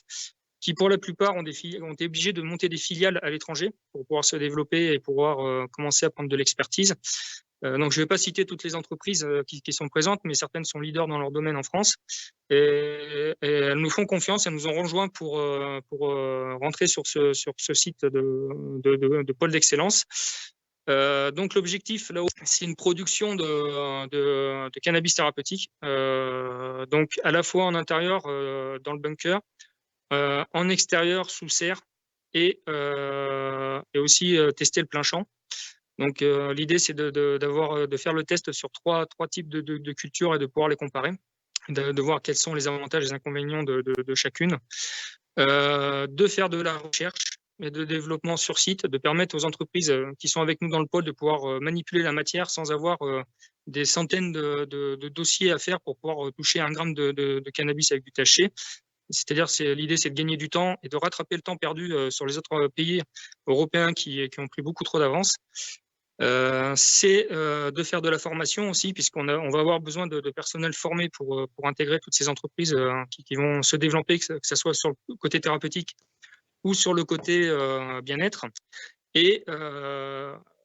qui pour la plupart ont été obligés de monter des filiales à l'étranger pour pouvoir se développer et pouvoir commencer à prendre de l'expertise. Donc je ne vais pas citer toutes les entreprises qui sont présentes, mais certaines sont leaders dans leur domaine en France. Et elles nous font confiance, elles nous ont rejoints pour rentrer sur ce site de pôle d'excellence. Donc l'objectif là-haut, c'est une production de cannabis thérapeutique, donc à la fois en intérieur dans le bunker, en extérieur sous serre, et aussi tester le plein champ. Donc l'idée, c'est de faire le test sur trois types de cultures et de pouvoir les comparer, de voir quels sont les avantages et les inconvénients de chacune, de faire de la recherche et de développement sur site, de permettre aux entreprises qui sont avec nous dans le pôle de pouvoir manipuler la matière sans avoir des centaines de dossiers à faire pour pouvoir toucher 1 gramme de cannabis avec du THC. C'est-à-dire, l'idée, c'est de gagner du temps et de rattraper le temps perdu sur les autres pays européens qui ont pris beaucoup trop d'avance. C'est de faire de la formation aussi, puisqu'on va avoir besoin de personnel formé pour intégrer toutes ces entreprises qui vont se développer, que ce soit sur le côté thérapeutique ou sur le côté bien-être. Et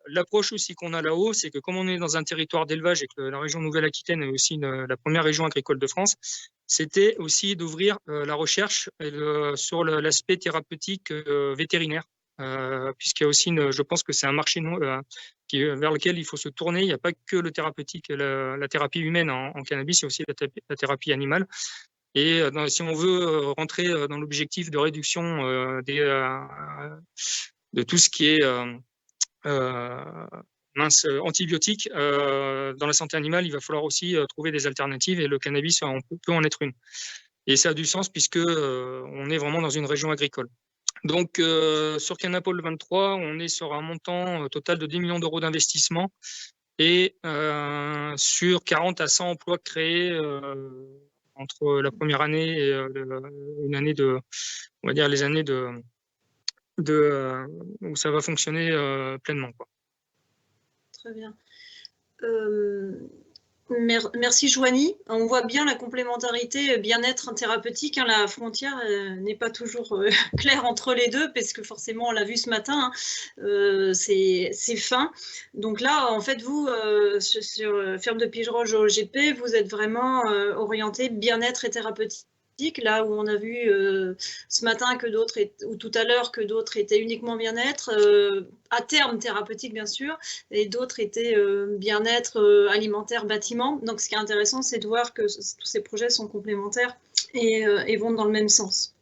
l'approche aussi qu'on a là-haut, c'est que comme on est dans un territoire d'élevage et que la région Nouvelle-Aquitaine est aussi la première région agricole de France, c'était aussi d'ouvrir la recherche sur l'aspect thérapeutique vétérinaire, puisqu'il y a aussi, je pense que c'est un marché vers lequel il faut se tourner. Il n'y a pas que le thérapeutique, la thérapie humaine en cannabis, il y a aussi la thérapie animale. Et si on veut rentrer dans l'objectif de réduction de tout ce qui est antibiotiques dans la santé animale, il va falloir aussi trouver des alternatives, et le cannabis peut en être une. Et ça a du sens puisque on est vraiment dans une région agricole. Donc sur Canapol 23, on est sur un montant total de 10 millions d'euros d'investissement, et sur 40 à 100 emplois créés entre la première année et une année on va dire les années où ça va fonctionner pleinement, quoi. Très bien. Merci Joanie. On voit bien la complémentarité bien-être thérapeutique. La frontière n'est pas toujours claire entre les deux, parce que forcément, on l'a vu ce matin, c'est fin. Donc là, en fait, vous, sur Ferme de Pigerolles OGP, vous êtes vraiment orienté bien-être et thérapeutique. là où on a vu ce matin que d'autres, ou tout à l'heure, que d'autres étaient uniquement bien-être, à terme thérapeutique bien sûr, et d'autres étaient bien-être alimentaire, bâtiment. Donc ce qui est intéressant, c'est de voir que tous ces projets sont complémentaires et vont dans le même sens.